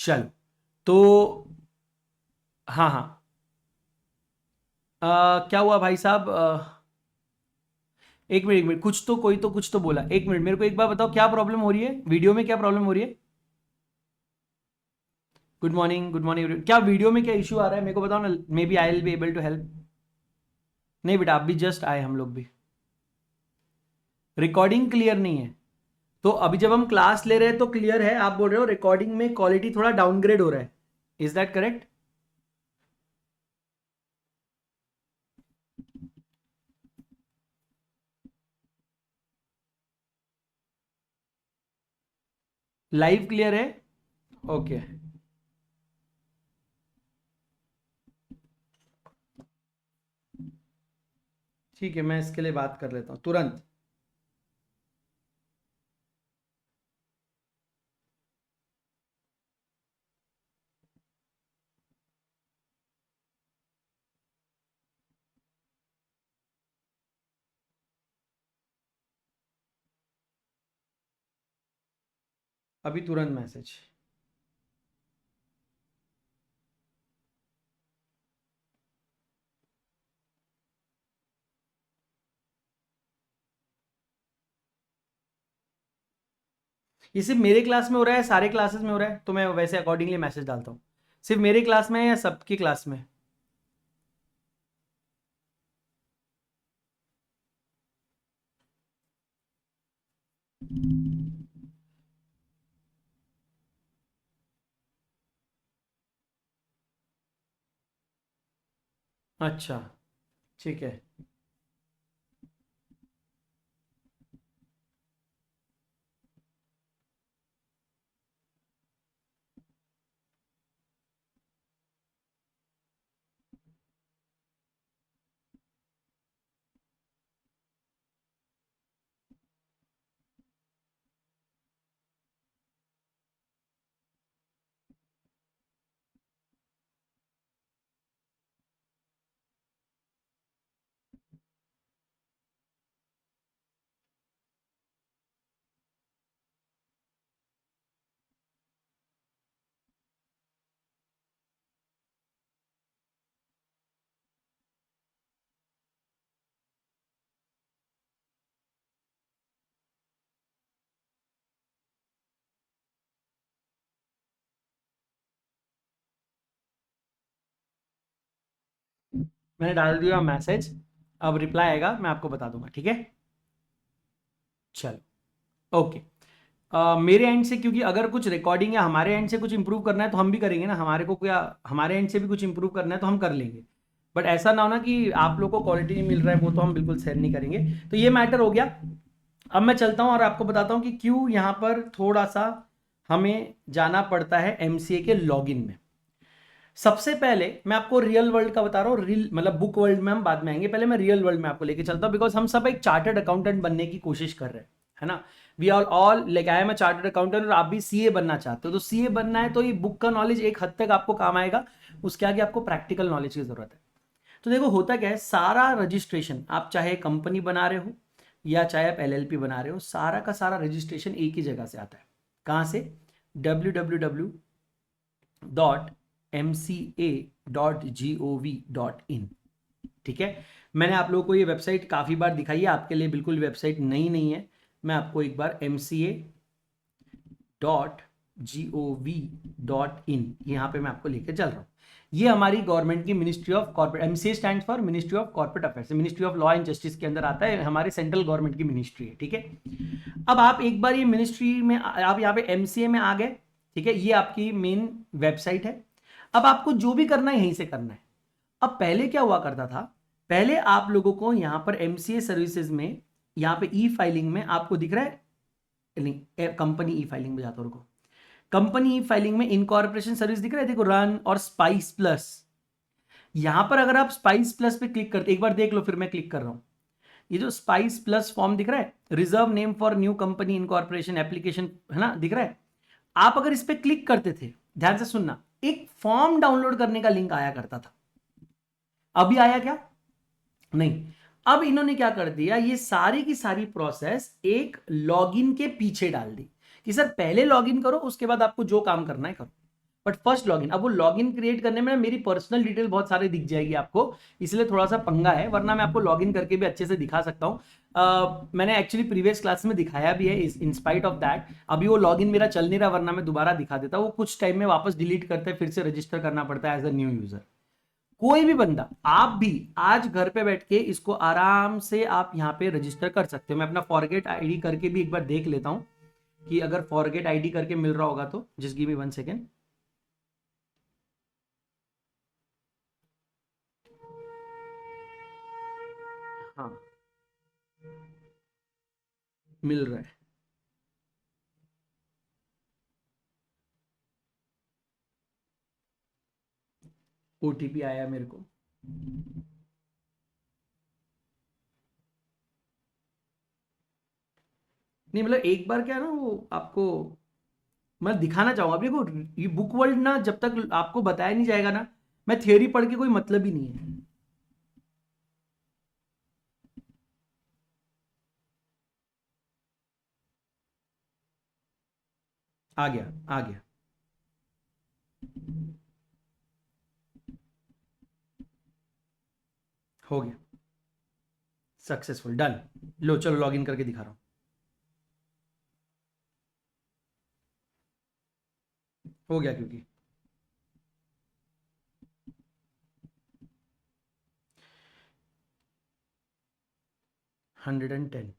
चलो तो हाँ हाँ, क्या हुआ भाई साहब? एक मिनट एक मिनट, कुछ तो कोई तो कुछ तो बोला। एक मिनट, मेरे को एक बार बताओ क्या प्रॉब्लम हो रही है वीडियो में, क्या प्रॉब्लम हो रही है? Good morning, good morning. क्या वीडियो में क्या इशू आ रहा है मेरे को बताओ ना, maybe I will be able to help. नहीं बेटा, आप भी जस्ट आए, हम लोग भी। रिकॉर्डिंग क्लियर नहीं है? तो अभी जब हम क्लास ले रहे हैं तो क्लियर है, आप बोल रहे हो रिकॉर्डिंग में क्वालिटी थोड़ा डाउनग्रेड हो रहा है। Is that correct? Live clear है? ओके, ठीक है, मैं इसके लिए बात कर लेता हूँ तुरंत। अभी तुरंत मैसेज। ये सिर्फ मेरे क्लास में हो रहा है, सारे क्लासेस में हो रहा है? तो मैं वैसे अकॉर्डिंगली मैसेज डालता हूँ। सिर्फ मेरे क्लास में है या सबकी क्लास में? अच्छा, ठीक है। मैंने डाल दिया मैसेज, अब रिप्लाई आएगा, मैं आपको बता दूंगा, ठीक है? चलो, ओके। मेरे एंड से, क्योंकि अगर कुछ रिकॉर्डिंग या हमारे एंड से कुछ इंप्रूव करना है तो हम भी करेंगे ना, हमारे को क्या, हमारे एंड से भी कुछ इंप्रूव करना है तो हम कर लेंगे। बट ऐसा ना हो ना कि आप लोग को क्वालिटी नहीं मिल रहा है, वो तो हम बिल्कुल सहन नहीं करेंगे। तो ये मैटर हो गया। अब मैं चलता हूँ और आपको बताता हूँ कि क्यों यहाँ पर थोड़ा सा हमें जाना पड़ता है एमसीए के लॉगिन में। सबसे पहले मैं आपको रियल वर्ल्ड का बता रहा हूँ, रियल मतलब बुक वर्ल्ड में हम बाद में आएंगे, पहले मैं रियल वर्ल्ड में आपको लेके चलता हूँ, बिकॉज हम सब एक चार्टर्ड अकाउंटेंट बनने की कोशिश कर रहे हैं, है ना? We are all like, I am a chartered accountant और आप भी सीए बनना चाहते हो। तो सीए बनना है तो ये बुक का नॉलेज एक हद तक आपको काम आएगा, उसके आगे आपको प्रैक्टिकल नॉलेज की जरूरत है। तो देखो होता क्या है, सारा रजिस्ट्रेशन, आप चाहे कंपनी बना रहे हो या चाहे आप एलएलपी बना रहे हो, सारा का सारा रजिस्ट्रेशन एक ही जगह से आता है। कहाँ से? www.mca.gov.in। ठीक है, मैंने आप लोगों को ये वेबसाइट काफ़ी बार दिखाई है, आपके लिए बिल्कुल वेबसाइट नई नहीं है। मैं आपको एक बार mca.gov.in यहाँ पे मैं आपको लेके चल रहा हूँ। ये हमारी गवर्नमेंट की ministry of corporate, MCA stand for ministry of corporate affairs, ministry of law and justice के अंदर आता है, हमारे सेंट्रल गवर्नमेंट की मिनिस्ट्री है, ठीक है? अब आप एक बार ये मिनिस्ट्री में, आप यहाँ पे एमसीए में आ गए, ठीक है? ये आपकी मेन वेबसाइट है। अब आपको जो भी करना है यहीं से करना है। अब पहले क्या हुआ करता था, पहले आप लोगों को यहाँ पर एमसीए सर्विसेज में, यहाँ पे ई फाइलिंग में आपको दिख रहा है, नहीं कंपनी ई फाइलिंग में जाता रुको, कंपनी ई फाइलिंग में इनकॉर्पोरेशन सर्विस दिख रहा है, देखो रन और स्पाइस प्लस। यहां पर अगर आप स्पाइस प्लस पे क्लिक करते, एक बार देख लो, फिर मैं क्लिक कर रहा हूं। ये जो स्पाइस प्लस फॉर्म दिख रहा है, reserve name for new company incorporation application, है ना, दिख रहा है? आप अगर इस पे क्लिक करते थे, ध्यान से सुनना, एक फॉर्म डाउनलोड करने का लिंक आया करता था। अभी आया क्या? नहीं। अब इन्होंने क्या कर दिया, ये सारी की सारी प्रोसेस एक लॉगिन के पीछे डाल दी कि सर पहले लॉगिन करो, उसके बाद आपको जो काम करना है करो। बट फर्स्ट लॉगिन, अब वो लॉगिन क्रिएट करने में ना मेरी पर्सनल डिटेल बहुत सारे दिख जाएगी आपको, इसलिए थोड़ा सा पंगा है, वरना मैं आपको लॉगिन करके भी अच्छे से दिखा सकता हूँ। मैंने एक्चुअली प्रीवियस क्लास में दिखाया भी है, इन स्पाइट ऑफ दैट अभी वो लॉगिन मेरा चल नहीं रहा, वरना मैं दोबारा दिखा देता। वो कुछ टाइम में वापस डिलीट करते हैं, फिर से रजिस्टर करना पड़ता है एज अ न्यू यूजर। कोई भी बंदा, आप भी आज घर पे बैठ के इसको आराम से आप यहाँ पे रजिस्टर कर सकते हो। मैं अपना फॉरगेट आईडी करके भी एक बार देख लेता हूँ कि अगर फॉरगेट आईडी करके मिल रहा होगा तो, जस्ट गिव मी 1 सेकेंड। हाँ, मिल रहा है। ओटीपी आया मेरे को। नहीं मतलब एक बार क्या ना, वो आपको मैं दिखाना चाहूंगा। अपने को ये बुक वर्ल्ड ना जब तक आपको बताया नहीं जाएगा ना, मैं थियोरी पढ़ के कोई मतलब ही नहीं है। आ गया, आ गया। हो गया सक्सेसफुल, डन। लो चलो लॉगिन करके दिखा रहा हूँ। हो गया क्योंकि 110।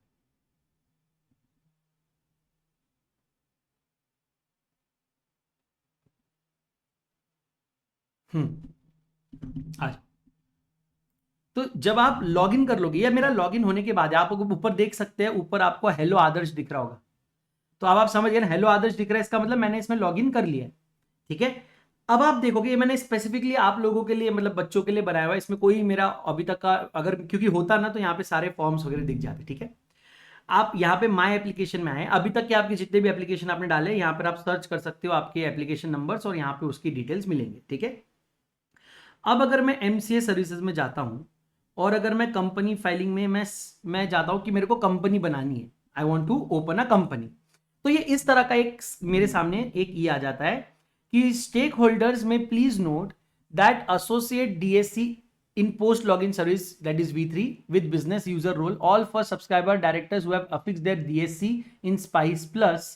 आज तो जब आप लॉगिन कर लोगे, या मेरा लॉगिन होने के बाद आप ऊपर देख सकते हैं, ऊपर आपको हेलो आदर्श दिख रहा होगा। तो अब आप समझ गए ना, हेलो आदर्श दिख रहा है, इसका मतलब मैंने इसमें लॉगिन कर लिया है। ठीक है, अब आप देखोगे ये मैंने स्पेसिफिकली आप लोगों के लिए, मतलब बच्चों के लिए बनाया हुआ है। इसमें कोई मेरा अभी तक का अगर क्योंकि होता ना तो यहाँ पे सारे फॉर्म्स वगैरह दिख जाते। ठीक है, आप यहाँ पे माय एप्लीकेशन में आए, अभी तक के आपके जितने भी एप्लीकेशन आपने डाले यहाँ पर आप सर्च कर सकते हो, आपके एप्लीकेशन नंबर्स और यहाँ पे उसकी डिटेल्स मिलेंगे। ठीक है, अब अगर मैं एमसीए सर्विसेज में जाता हूँ और अगर मैं कंपनी फाइलिंग में मैं जाता हूँ कि मेरे को कंपनी बनानी है, I want to open a company, तो ये इस तरह का एक मेरे सामने एक ये आ जाता है कि स्टेक होल्डर्स में please note that associate DSC in post login service, that is V3 with business user role, all for subscriber directors who have affixed their DSC in Spice Plus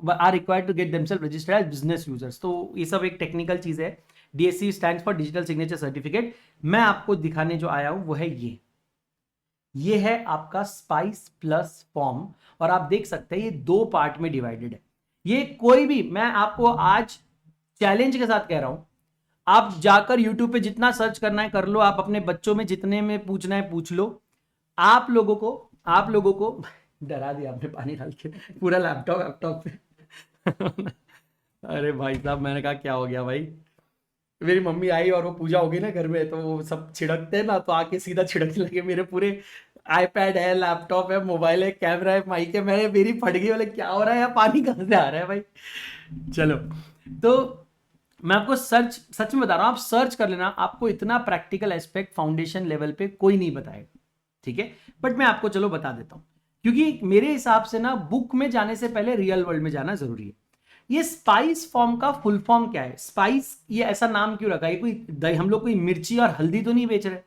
are required to get themselves registered as business users। तो ये सब एक technical चीज है। DSC stands for digital signature certificate. मैं आपको दिखाने जो आया हूं वो है ये है आपका स्पाइस प्लस फॉर्म, और आप देख सकते हैं ये 2 पार्ट में डिवाइडेड है। ये कोई भी, मैं आपको आज चैलेंज के साथ कह रहा हूं, आप जाकर YouTube पे जितना सर्च करना है कर लो, आप अपने बच्चों में जितने में पूछना है पूछ लो। आप लोगों को डरा दिया आपने पानी डाल के पूरा लैपटॉप पे अरे भाई साहब, मैंने कहा क्या हो गया भाई। मेरी मम्मी आई और वो पूजा होगी ना घर में, तो वो सब छिड़कते हैं ना, तो आके सीधा छिड़कने लगे मेरे पूरे। आईपैड है, लैपटॉप है, मोबाइल है, कैमरा है, माइक है, मेरी फट गई। बोले क्या हो रहा है यार, पानी कहाँ से आ रहा है भाई। चलो, तो मैं आपको सच में बता रहा हूं, आप सर्च कर लेना, आपको इतना प्रैक्टिकल एस्पेक्ट फाउंडेशन लेवल पे कोई नहीं बताएगा। ठीक है, बट मैं आपको चलो बता देता हूं, क्योंकि मेरे हिसाब से ना बुक में जाने से पहले रियल वर्ल्ड में जाना जरूरी है। ये स्पाइस फॉर्म का फुल फॉर्म क्या है? स्पाइस ये ऐसा नाम क्यों रखा है? कोई हम लोग कोई मिर्ची और हल्दी तो नहीं बेच रहे।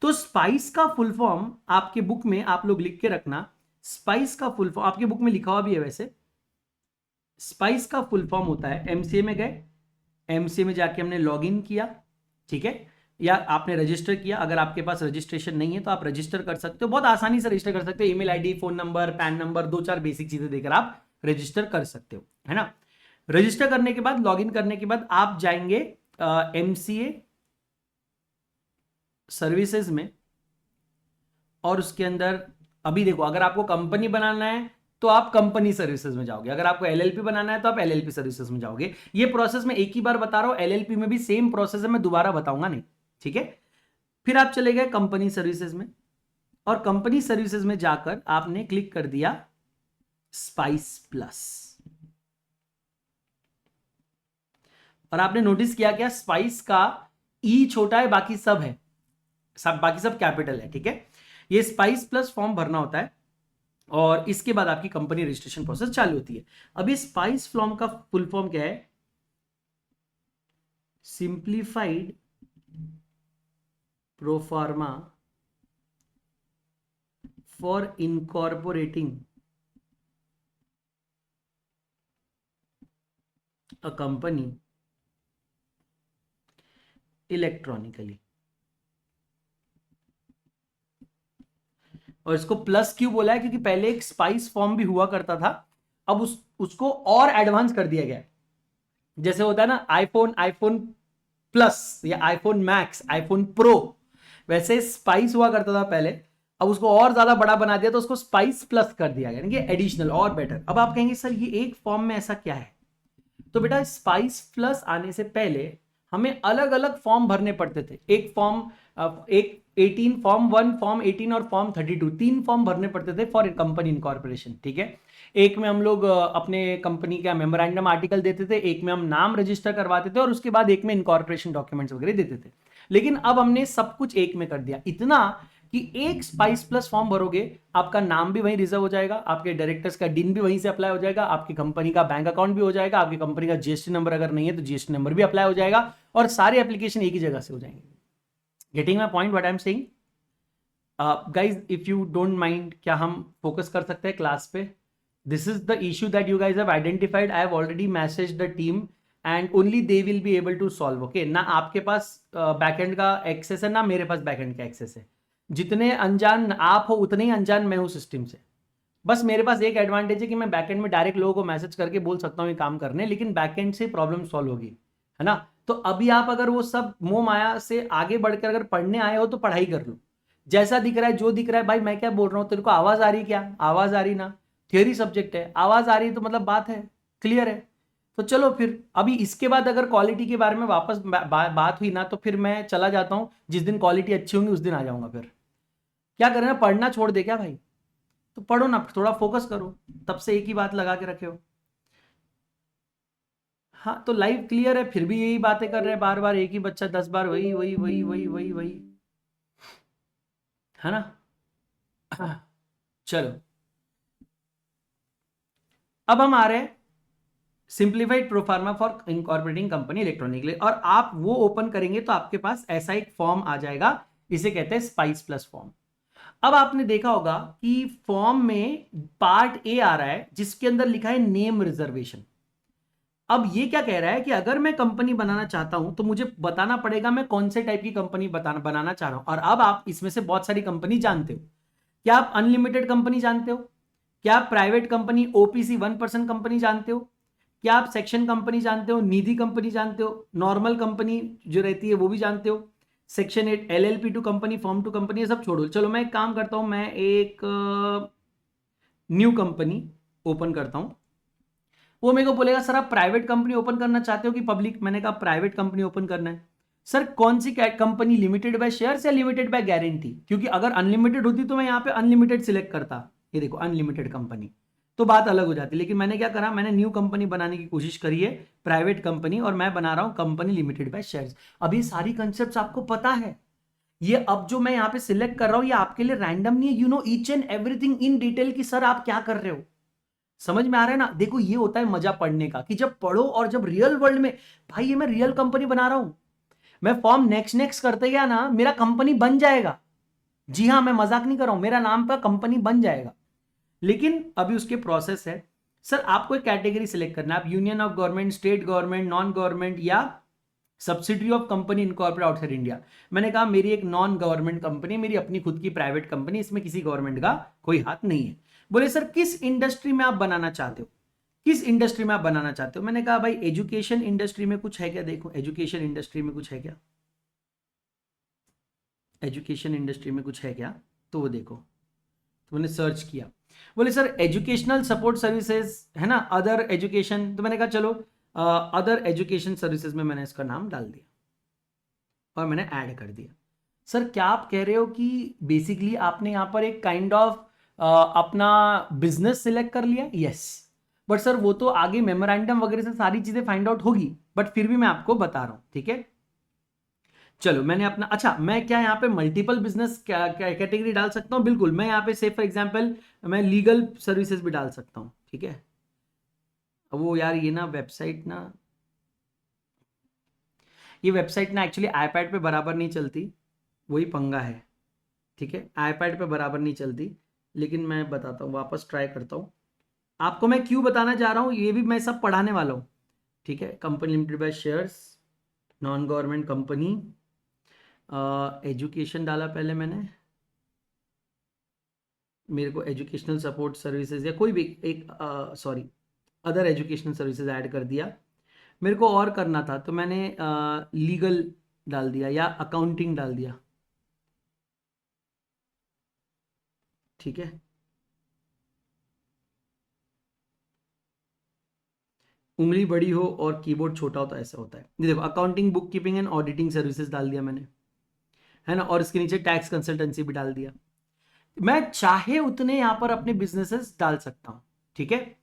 तो स्पाइस का फुल फॉर्म आपके बुक में आप लोग लिख के रखना। स्पाइस का फुल फॉर्म आपके बुक में लिखा हुआ भी है वैसे। स्पाइस का फुल फॉर्म होता है, एमसीए में गए, एमसीए में जाके हमने लॉग इन किया। ठीक है, या आपने रजिस्टर किया। अगर आपके पास रजिस्ट्रेशन नहीं है तो आप रजिस्टर कर सकते हो, बहुत आसानी से रजिस्टर कर सकते हो। Email ID, phone number, pan number, 2-4 basic चीजें देकर आप रजिस्टर कर सकते हो, है ना। रजिस्टर करने के बाद, लॉगिन करने के बाद आप जाएंगे एमसीए सर्विसेज में, और उसके अंदर अभी देखो, अगर आपको कंपनी बनाना है तो आप कंपनी सर्विसेज में जाओगे, अगर आपको एलएलपी बनाना है तो आप एलएलपी सर्विसेज में जाओगे। ये प्रोसेस मैं एक ही बार बता रहा हूं, एलएलपी में भी सेम प्रोसेस है, मैं दोबारा बताऊंगा नहीं। ठीक है, फिर आप चले गए कंपनी सर्विसेज में, और कंपनी सर्विसेज में जाकर आपने क्लिक कर दिया स्पाइस प्लस, और आपने नोटिस किया क्या, स्पाइस का ई छोटा है, बाकी सब है, बाकी सब कैपिटल है। ठीक है, ये स्पाइस प्लस फॉर्म भरना होता है, और इसके बाद आपकी कंपनी रजिस्ट्रेशन प्रोसेस चालू होती है। अब ये स्पाइस फॉर्म का फुल फॉर्म क्या है? Simplified proforma for incorporating a company electronically. और इसको प्लस क्यों बोला है? क्योंकि पहले एक स्पाइस फॉर्म भी हुआ करता था, अब उसको और एडवांस कर दिया गया। जैसे होता है ना आईफोन, आईफोन प्लस या आईफोन मैक्स, आईफोन प्रो, वैसे स्पाइस हुआ करता था पहले, अब उसको और ज्यादा बड़ा बना दिया तो उसको स्पाइस प्लस कर दिया गया, यानी कि एडिशनल और बेटर। अब आप कहेंगे सर ये एक फॉर्म में ऐसा क्या है? तो बेटा स्पाइस प्लस आने से पहले हमें अलग अलग फॉर्म भरने पड़ते थे। एक फॉर्म, एक 18 फॉर्म 1, फॉर्म 18 और फॉर्म 32, 3 फॉर्म भरने पड़ते थे फॉर कंपनी इनकॉर्पोरेशन। ठीक है, एक में हम लोग अपने कंपनी का मेमोरेंडम आर्टिकल देते थे, एक में हम नाम रजिस्टर करवाते थे और उसके बाद एक में इनकॉर्पोरेशन डॉक्यूमेंट्स वगैरह देते थे। लेकिन अब हमने सब कुछ एक में कर दिया, इतना कि एक स्पाइस प्लस फॉर्म भरोगे, आपका नाम भी वहीं रिजर्व हो जाएगा, आपके डायरेक्टर्स का डिन भी वहीं से अप्लाई हो जाएगा, आपकी कंपनी का बैंक अकाउंट भी हो जाएगा, आपकी कंपनी का जीएसटी नंबर अगर नहीं है तो जीएसटी नंबर भी अप्लाई हो जाएगा, और सारे एप्लीकेशन एक ही जगह से हो जाएंगे। Getting my point what I am saying? Guys if you don't mind, क्या हम फोकस कर सकते हैं क्लास पे? This is the issue that you guys have identified. I have already message the team and only they will be able to solve. Okay, ना आपके पास backend का access है, ना मेरे पास बैकएंड का एक्सेस है। जितने अनजान आप हो उतने ही अनजान मैं हूं सिस्टम से। बस मेरे पास एक एडवांटेज है कि मैं बैकएंड में डायरेक्ट लोगों को मैसेज करके बोल सकता हूँ ये काम करने, लेकिन बैकएंड से प्रॉब्लम सॉल्व होगी, है ना? तो अभी आप अगर वो सब मोह माया से आगे बढ़कर अगर पढ़ने आए हो तो पढ़ाई कर लो। जैसा दिख रहा है, जो दिख रहा है, भाई मैं क्या बोल रहा हूँ, तेरे को आवाज आ रही? क्या आवाज आ रही? ना थियोरी सब्जेक्ट है, आवाज आ रही तो मतलब बात है, क्लियर है। तो चलो फिर अभी इसके बाद अगर क्वालिटी के बारे में वापस बात हुई ना, तो फिर मैं चला जाता हूँ। जिस दिन क्वालिटी अच्छी होंगी उस दिन आ जाऊंगा। फिर क्या करना, पढ़ना छोड़ दे क्या भाई? तो पढ़ो ना, थोड़ा फोकस करो, तब से एक ही बात लगा के रखे हो। हाँ तो लाइव क्लियर है, फिर भी यही बातें कर रहे हैं बार बार, एक ही बच्चा 10 बार वही वही वही वही वही वही, है ना? चलो अब हम आ रहे हैं simplified proforma for incorporating company electronically, और आप वो ओपन करेंगे तो आपके पास ऐसा एक फॉर्म आ जाएगा, इसे कहते हैं स्पाइस प्लस फॉर्म। अब आपने देखा होगा कि फॉर्म में पार्ट ए आ रहा है जिसके अंदर लिखा है नेम रिजर्वेशन। अब ये क्या कह रहा है कि अगर मैं कंपनी बनाना चाहता हूं तो मुझे बताना पड़ेगा मैं कौन से टाइप की कंपनी बनाना चाह रहा हूं। और अब आप इसमें से बहुत सारी कंपनी जानते हो। क्या आप अनलिमिटेड कंपनी जानते हो? क्या आप प्राइवेट कंपनी ओपीसी 1% कंपनी जानते हो? क्या आप सेक्शन कंपनी जानते हो? निधि कंपनी जानते हो? नॉर्मल कंपनी जो रहती है वो भी जानते हो? Section 8 LLP to company, form to company, ये सब छोड़ो। चलो मैं एक काम करता हूं, मैं एक न्यू कंपनी ओपन करता हूं। वो मेरे को बोलेगा सर आप प्राइवेट कंपनी ओपन करना चाहते हो कि पब्लिक? मैंने कहा प्राइवेट कंपनी ओपन करना है। सर कौन सी कंपनी, लिमिटेड बाय शेयर्स या लिमिटेड बाय गारंटी? क्योंकि अगर अनलिमिटेड होती तो मैं यहाँ पे अनलिमिटेड सिलेक्ट करता। ये देखो अनलिमिटेड कंपनी, तो बात अलग हो जाती। लेकिन मैंने क्या करा, मैंने न्यू कंपनी बनाने की कोशिश करी है, प्राइवेट कंपनी, और मैं बना रहा हूं कंपनी लिमिटेड बाय शेयर्स। अभी सारी कंसेप्ट आपको पता है। ये अब जो मैं यहाँ पे सिलेक्ट कर रहा हूं ये आपके लिए रैंडम नहीं है, you know each and everything in detail कि सर आप क्या कर रहे हो। समझ में आ रहा है ना? देखो ये होता है मजा पढ़ने का, कि जब पढ़ो और जब रियल वर्ल्ड में, भाई ये मैं रियल कंपनी बना रहा हूं, मैं फॉर्म नेक्स्ट नेक्स्ट करते गया ना, मेरा कंपनी बन जाएगा। जी हाँ, मैं मजाक नहीं कर रहा हूं, मेरा नाम पर कंपनी बन जाएगा। लेकिन अभी उसके प्रोसेस है। सर आपको एक कैटेगरी सिलेक्ट करना है, आप union of government, state government, non government या subsidiary of company incorporate outside India. मैंने कहा मेरी एक नॉन गवर्नमेंट कंपनी, मेरी अपनी खुद की प्राइवेट कंपनी, इसमें किसी गवर्नमेंट का कोई हाथ नहीं है। बोले सर किस इंडस्ट्री में आप बनाना चाहते हो? किस इंडस्ट्री में आप बनाना चाहते हो? मैंने कहा भाई एजुकेशन इंडस्ट्री में कुछ है क्या? देखो एजुकेशन इंडस्ट्री में कुछ है क्या, एजुकेशन इंडस्ट्री में कुछ है क्या? तो वो देखो, तो मैंने सर्च किया। बोले सर एजुकेशनल सपोर्ट सर्विसेज है ना, अदर एजुकेशन। तो मैंने कहा चलो अदर एजुकेशन सर्विसेज में मैंने इसका नाम डाल दिया और मैंने ऐड कर दिया। सर क्या आप कह रहे हो कि बेसिकली आपने यहां पर एक काइंड ऑफ अपना बिजनेस सिलेक्ट कर लिया? यस, बट सर वो तो आगे मेमोरेंडम वगैरह से सारी चीजें फाइंड आउट होगी, बट फिर भी मैं आपको बता रहा हूं, ठीक है? चलो मैंने अपना, अच्छा मैं क्या यहाँ पे मल्टीपल बिजनेस क्या कैटेगरी डाल सकता हूँ? बिल्कुल, मैं यहाँ पे से फॉर एग्जांपल मैं लीगल सर्विसेज भी डाल सकता हूँ, ठीक है? अब वो यार ये ना वेबसाइट ना, ये वेबसाइट ना एक्चुअली आईपैड पे बराबर नहीं चलती, वही पंगा है, ठीक है, आईपैड पे बराबर नहीं चलती। लेकिन मैं बताता हूँ, वापस ट्राई करता हूँ आपको। मैं क्यों बताना चाह रहा हूँ, ये भी मैं सब पढ़ाने वाला हूँ, ठीक है। Company limited by shares, non government company, education डाला पहले मैंने, मेरे को एजुकेशनल सपोर्ट सर्विसेज या कोई भी एक sorry other educational services add कर दिया। मेरे को और करना था तो मैंने लीगल डाल दिया या अकाउंटिंग डाल दिया, ठीक है। उंगली बड़ी हो और कीबोर्ड छोटा हो तो ऐसा होता है। ये देखो, accounting, book keeping and auditing services डाल दिया मैंने, है ना। और इसके नीचे टैक्स कंसल्टेंसी भी डाल दिया। मैं चाहे उतने यहां पर अपने बिजनेसेस डाल सकता हूं, ठीक है।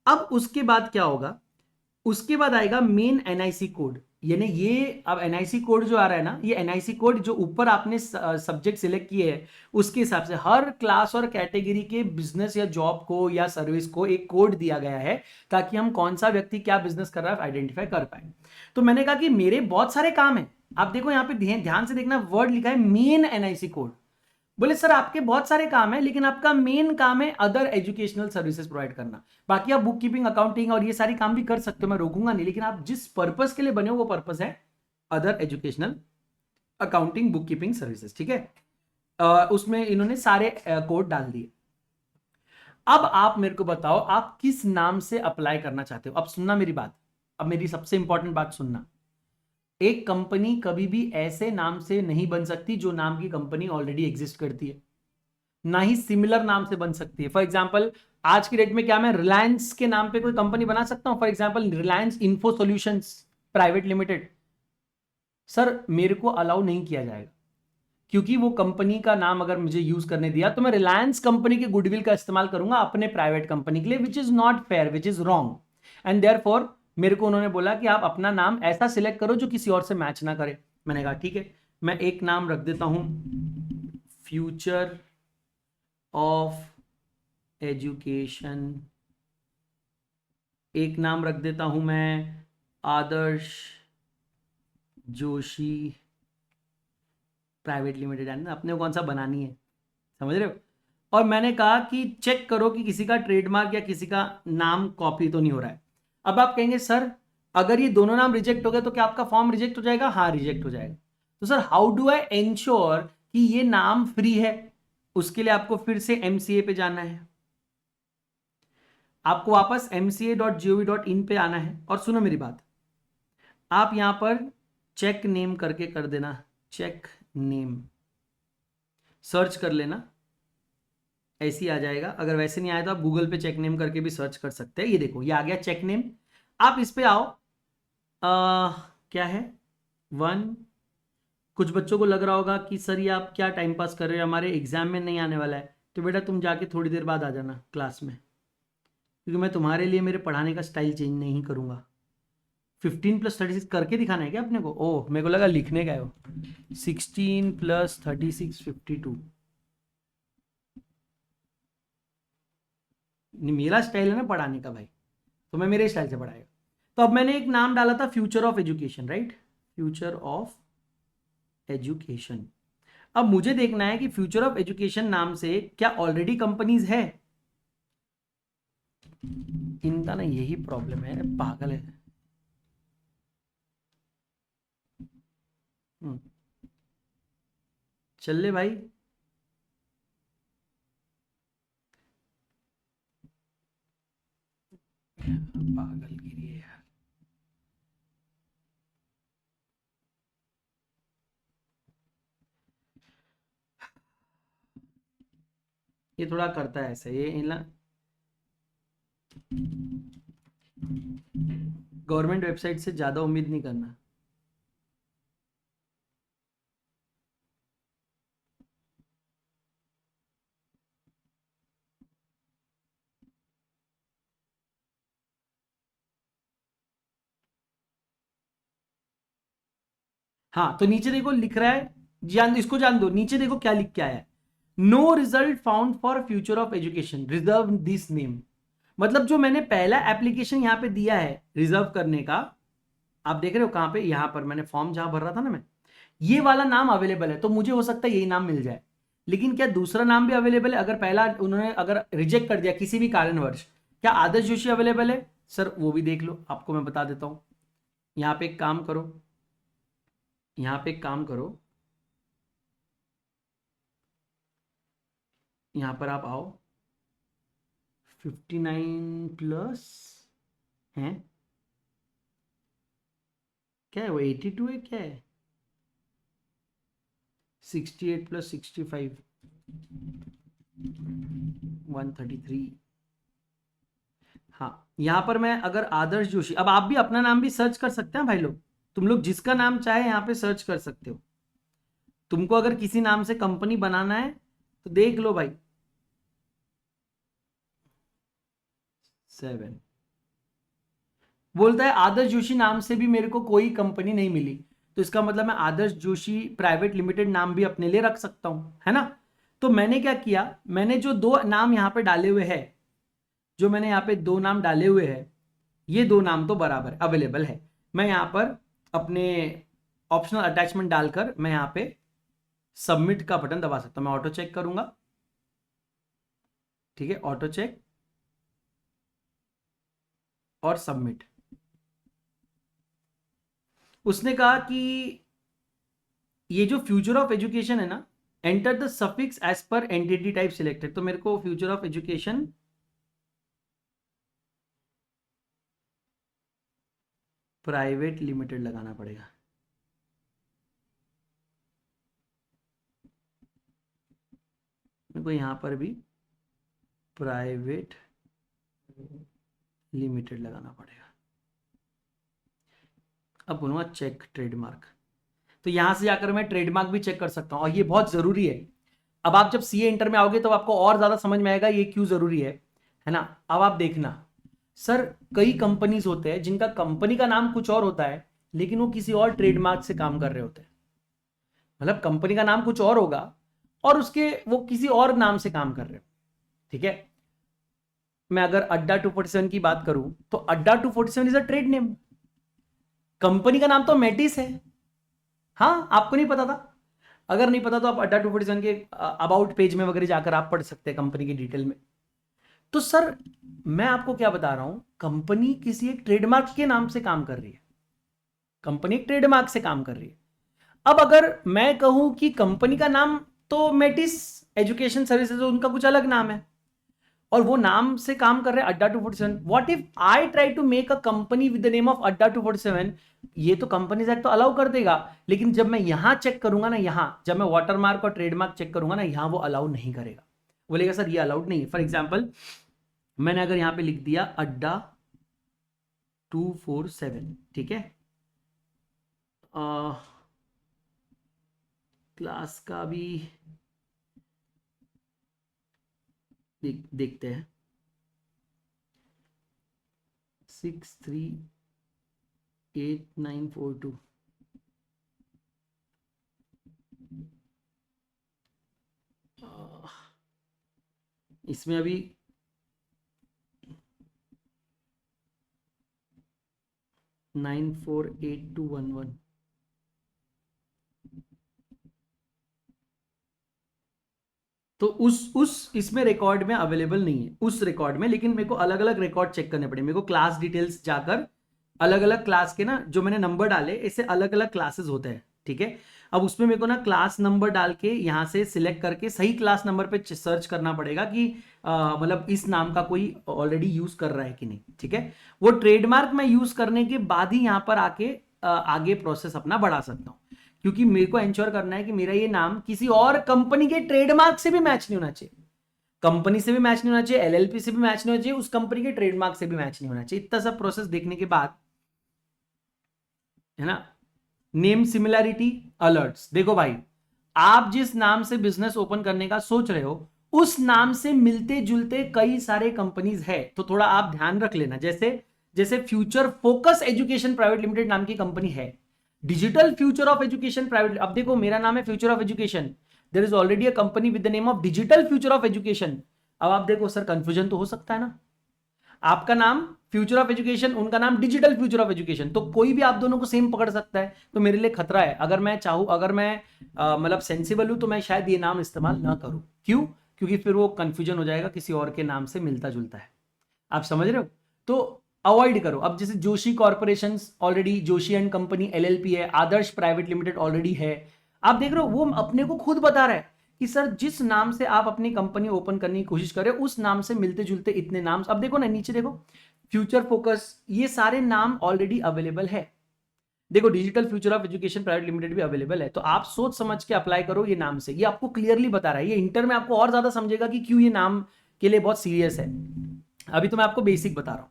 अब उसके बाद क्या होगा, उसके बाद आएगा मेन एनआईसी कोड। यानी ये अब एनआईसी कोड जो आ रहा है ना, ये एनआईसी कोड जो ऊपर आपने सब्जेक्ट सिलेक्ट किए हैं उसके हिसाब से हर क्लास और कैटेगरी के बिजनेस या जॉब को या सर्विस को एक कोड दिया गया है, ताकि हम कौन सा व्यक्ति क्या बिजनेस कर रहा है आइडेंटिफाई कर पाए। तो मैंने कहा कि मेरे बहुत सारे काम है, आप देखो यहाँ पे ध्यान से देखना, वर्ड लिखा है मेन एनआईसी कोड। बोले सर आपके बहुत सारे काम है, लेकिन आपका मेन काम है अदर एजुकेशनल सर्विसेज प्रोवाइड करना। बाकी आप बुक कीपिंग, अकाउंटिंग और ये सारी काम भी कर सकते हो, मैं रोकूंगा नहीं, लेकिन आप जिस पर्पस के लिए बने हो वो पर्पस है other educational accounting book keeping services, ठीक है। उसमें इन्होंने सारे कोड डाल दिए। अब आप मेरे को बताओ आप किस नाम से अप्लाई करना चाहते हो। अब सुनना मेरी बात, अब मेरी सबसे इंपॉर्टेंट बात सुनना। एक कंपनी कभी भी ऐसे नाम से नहीं बन सकती जो नाम की कंपनी ऑलरेडी एग्जिस्ट करती है, ना ही सिमिलर नाम से बन सकती है। फॉर एग्जांपल आज की डेट में क्या मैं रिलायंस के नाम पे कोई कंपनी बना सकता हूं, for example Reliance info solutions private limited, sir मेरे को अलाउ नहीं किया जाएगा, क्योंकि वो कंपनी का नाम अगर मुझे यूज करने दिया तो मैं रिलायंस कंपनी के गुडविल का इस्तेमाल करूंगा अपने प्राइवेट कंपनी के लिए, which is not fair, which is wrong. And therefore मेरे को उन्होंने बोला कि आप अपना नाम ऐसा सिलेक्ट करो जो किसी और से मैच ना करे। मैंने कहा ठीक है, मैं एक नाम रख देता हूं, फ्यूचर ऑफ एजुकेशन। एक नाम रख देता हूं मैं आदर्श जोशी प्राइवेट लिमिटेड, है ना, अपने को कौन सा बनानी है, समझ रहे हो। और मैंने कहा कि चेक करो कि किसी का ट्रेडमार्क या किसी का नाम कॉपी तो नहीं हो रहा है। अब आप कहेंगे सर अगर ये दोनों नाम रिजेक्ट हो गए तो क्या आपका फॉर्म रिजेक्ट हो जाएगा। हाँ रिजेक्ट हो जाएगा। तो sir how do I ensure कि ये नाम फ्री है, उसके लिए आपको फिर से MCA पे जाना है, आपको वापस mca.gov.in पे आना है। और सुनो मेरी बात, आप यहां पर चेक नेम करके कर देना, चेक नेम सर्च कर लेना, ऐसे ही आ जाएगा। अगर वैसे नहीं आया तो आप गूगल पे चेक नेम करके भी सर्च कर सकते हैं। ये देखो ये आ गया चेक नेम। आप इस पे आओ, क्या है 1। कुछ बच्चों को लग रहा होगा कि सर ये आप क्या टाइम पास कर रहे हो, हमारे एग्जाम में नहीं आने वाला है। तो बेटा तुम जाके थोड़ी देर बाद आ जाना क्लास में, क्योंकि मैं तुम्हारे लिए मेरे पढ़ाने का स्टाइल चेंज नहीं करूंगा। 15+36 करके दिखाना है क्या अपने को। ओह मेरे को लगा लिखने का है वो। 16+36 52। मेरा स्टाइल है ना पढ़ाने का भाई, तो मैं मेरे स्टाइल से पढ़ाएगा। तो अब मैंने एक नाम डाला था future of education, right, future of education. अब मुझे देखना है कि फ्यूचर ऑफ एजुकेशन नाम से क्या ऑलरेडी कंपनीज है। इनका ना यही प्रॉब्लम है, पागल है। चल ले भाई, पागलगिरी है यार। ये थोड़ा करता है ऐसा, ये ना गवर्नमेंट वेबसाइट से ज्यादा उम्मीद नहीं करना। हाँ तो नीचे देखो लिख रहा है, जान इसको जान दो, नीचे देखो क्या लिख के आया है, no result found for future of education, reserve this name. मतलब जो मैंने पहला एप्लीकेशन यहां पे दिया है रिजर्व करने का, आप देख रहे हो कहां पे, यहां पर मैंने फॉर्म जहां भर रहा था ना मैं, ये वाला नाम अवेलेबल है, तो मुझे हो सकता है यही नाम मिल जाए। लेकिन क्या दूसरा नाम भी अवेलेबल है? अगर पहला उन्होंने अगर रिजेक्ट कर दिया किसी भी कारणवश, क्या आदर्श जोशी अवेलेबल है? सर वो भी देख लो, आपको मैं बता देता हूं। यहां पे एक काम करो, यहां पे एक काम करो, यहां पर आप आओ, 59 प्लस है, क्या है वो, 82 है क्या है, 68 प्लस 65, 133। हाँ, यहां पर मैं अगर आदर्श जोशी, अब आप भी अपना नाम भी सर्च कर सकते हैं भाई लोग, तुम लोग जिसका नाम चाहे यहां पे सर्च कर सकते हो। तुमको अगर किसी नाम से कंपनी बनाना है तो देख लो भाई। 7 बोलता है आदर्श जोशी नाम से भी मेरे को कोई कंपनी नहीं मिली, तो इसका मतलब मैं आदर्श जोशी प्राइवेट लिमिटेड नाम भी अपने लिए रख सकता हूं, है ना। तो मैंने क्या किया, मैंने जो दो नाम यहां पे डाले हुए हैं, जो मैंने यहाँ पे दो नाम डाले हुए हैं, ये दो नाम तो बराबर अवेलेबल है। मैं यहाँ पर अपने ऑप्शनल अटैचमेंट डालकर मैं यहाँ पे सबमिट का बटन दबा सकता हूं। मैं ऑटो चेक करूंगा, ठीक है, ऑटो चेक और सबमिट। उसने कहा कि ये जो फ्यूचर ऑफ एजुकेशन है ना, enter the suffix as per entity type selected, तो मेरे को future of education private limited लगाना पड़ेगा। मेरे को यहां पर भी प्राइवेट लिमिटेड लगाना पड़ेगा। अब बोलूंगा चेक ट्रेडमार्क, तो यहां से जाकर मैं ट्रेडमार्क भी चेक कर सकता हूं, और ये बहुत जरूरी है। अब आप जब सीए इंटर में आओगे तो आपको और ज्यादा समझ में आएगा ये क्यों जरूरी है ना। अब आप देखना, सर कई कंपनीज होते हैं जिनका कंपनी का नाम कुछ और होता है, लेकिन वो किसी और ट्रेडमार्क से काम कर रहे होते हैं। मतलब कंपनी का नाम कुछ और होगा और उसके वो किसी और नाम से काम कर रहे हो, ठीक है। मैं अगर अड्डा 247 की बात करूं तो अड्डा 247 is a trade name, company का नाम तो मेटिस है। हाँ, आपको नहीं पता था? अगर नहीं पता तो आप अड्डा 247 के अबाउट पेज में वगैरह जाकर आप पढ़ सकते हैं कंपनी की डिटेल में। तो सर मैं आपको क्या बता रहा हूं, कंपनी किसी एक ट्रेडमार्क के नाम से काम कर रही है, कंपनी एक ट्रेडमार्क से काम कर रही है। अब अगर मैं कहूं कि कंपनी का नाम तो मेटिस एजुकेशन सर्विसेज, उनका कुछ अलग नाम है और वो नाम से काम कर रहे हैं Adda 247, what if I try to make a company with the name of Adda 247, ये तो कंपनीज एक्ट तो अलाउ कर देगा, लेकिन जब मैं यहां चेक करूंगा ना, यहां जब मैं वाटरमार्क और ट्रेडमार्क चेक करूंगा ना, यहां वो अलाउ नहीं करेगा, बोलेगा सर ये अलाउड नहीं है। फॉर एग्जाम्पल मैंने अगर यहां पे लिख दिया अड्डा 247, ठीक है, क्लास का भी देखते हैं, 638942, इसमें अभी 948211, तो उस इसमें रिकॉर्ड में अवेलेबल नहीं है उस रिकॉर्ड में, लेकिन मेरे को अलग अलग रिकॉर्ड चेक करने पड़े। मेरे को क्लास डिटेल्स जाकर अलग अलग क्लास के ना जो मैंने नंबर डाले, इससे अलग अलग क्लासेस होते हैं, ठीक है। अब उसमें मेरे को ना क्लास नंबर डाल के यहां से सिलेक्ट करके सही क्लास नंबर पे सर्च करना पड़ेगा कि मतलब इस नाम का कोई ऑलरेडी यूज कर रहा है कि नहीं, ठीक है। वो ट्रेडमार्क मैं यूज करने के बाद ही यहां पर आके आगे प्रोसेस अपना बढ़ा सकता हूं, क्योंकि मेरे को एंश्योर करना है कि मेरा ये नाम किसी और कंपनी के ट्रेडमार्क से भी मैच नहीं होना चाहिए, कंपनी से भी मैच नहीं होना चाहिए, एलएलपी से भी मैच नहीं होना चाहिए, उस कंपनी के ट्रेडमार्क से भी मैच नहीं होना चाहिए। इतना सब प्रोसेस देखने के बाद, है ना, नेम सिमिलैरिटी अलर्ट्स, देखो भाई आप जिस नाम से बिजनेस ओपन करने का सोच रहे हो उस नाम से मिलते जुलते कई सारे कंपनीज है, तो थोड़ा आप ध्यान रख लेना। जैसे जैसे future focus education private limited नाम की कंपनी है, digital future of education private, अब देखो मेरा नाम है future of education, there is already a company with the name of digital future of education. अब आप देखो सर कंफ्यूजन तो हो सकता है ना। आपका नाम फ्यूचर ऑफ एजुकेशन, उनका नाम डिजिटल फ्यूचर ऑफ एजुकेशन, तो कोई भी आप दोनों को सेम पकड़ सकता है, तो मेरे लिए खतरा है। अगर मैं चाहूं, अगर मैं मतलब सेंसिबल हूं, तो मैं शायद ये नाम इस्तेमाल ना करूं। क्यों? क्योंकि फिर वो कंफ्यूजन हो जाएगा, किसी और के नाम से मिलता जुलता है। आप समझ रहे हो? तो अवॉइड करो। अब जैसे Joshi corporation already, Joshi and company LLP है, आदर्श प्राइवेट लिमिटेड ऑलरेडी है। आप देख रहे हो, वो अपने को खुद बता रहा है कि सर जिस नाम से आप अपनी कंपनी ओपन करने की कोशिश कर रहे हो, उस नाम से मिलते जुलते इतने नाम, अब देखो ना नीचे देखो, फ्यूचर फोकस, ये सारे नाम ऑलरेडी अवेलेबल है। देखो digital future of education private limited भी अवेलेबल है। तो आप सोच समझ के अप्लाई करो ये नाम से, ये आपको क्लियरली बता रहा है। ये इंटर में आपको और ज्यादा समझेगा कि क्यों ये नाम के लिए बहुत सीरियस है। अभी तो मैं आपको बेसिक बता रहा हूं।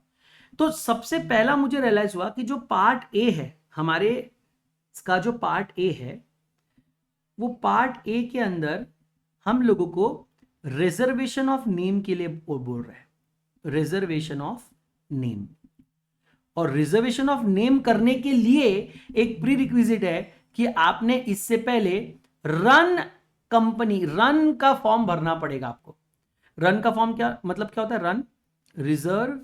तो सबसे पहला मुझे रियलाइज हुआ कि जो पार्ट ए है हमारे इसका, जो पार्ट ए है, वो पार्ट ए के अंदर हम लोगों को रिजर्वेशन ऑफ नेम के लिए बोल रहे हैं, रिजर्वेशन ऑफ नेम। और रिजर्वेशन ऑफ नेम करने के लिए एक प्री रिक्विजिट है कि आपने इससे पहले रन कंपनी, रन का फॉर्म भरना पड़ेगा आपको। रन का फॉर्म क्या मतलब, क्या होता है? Run reserve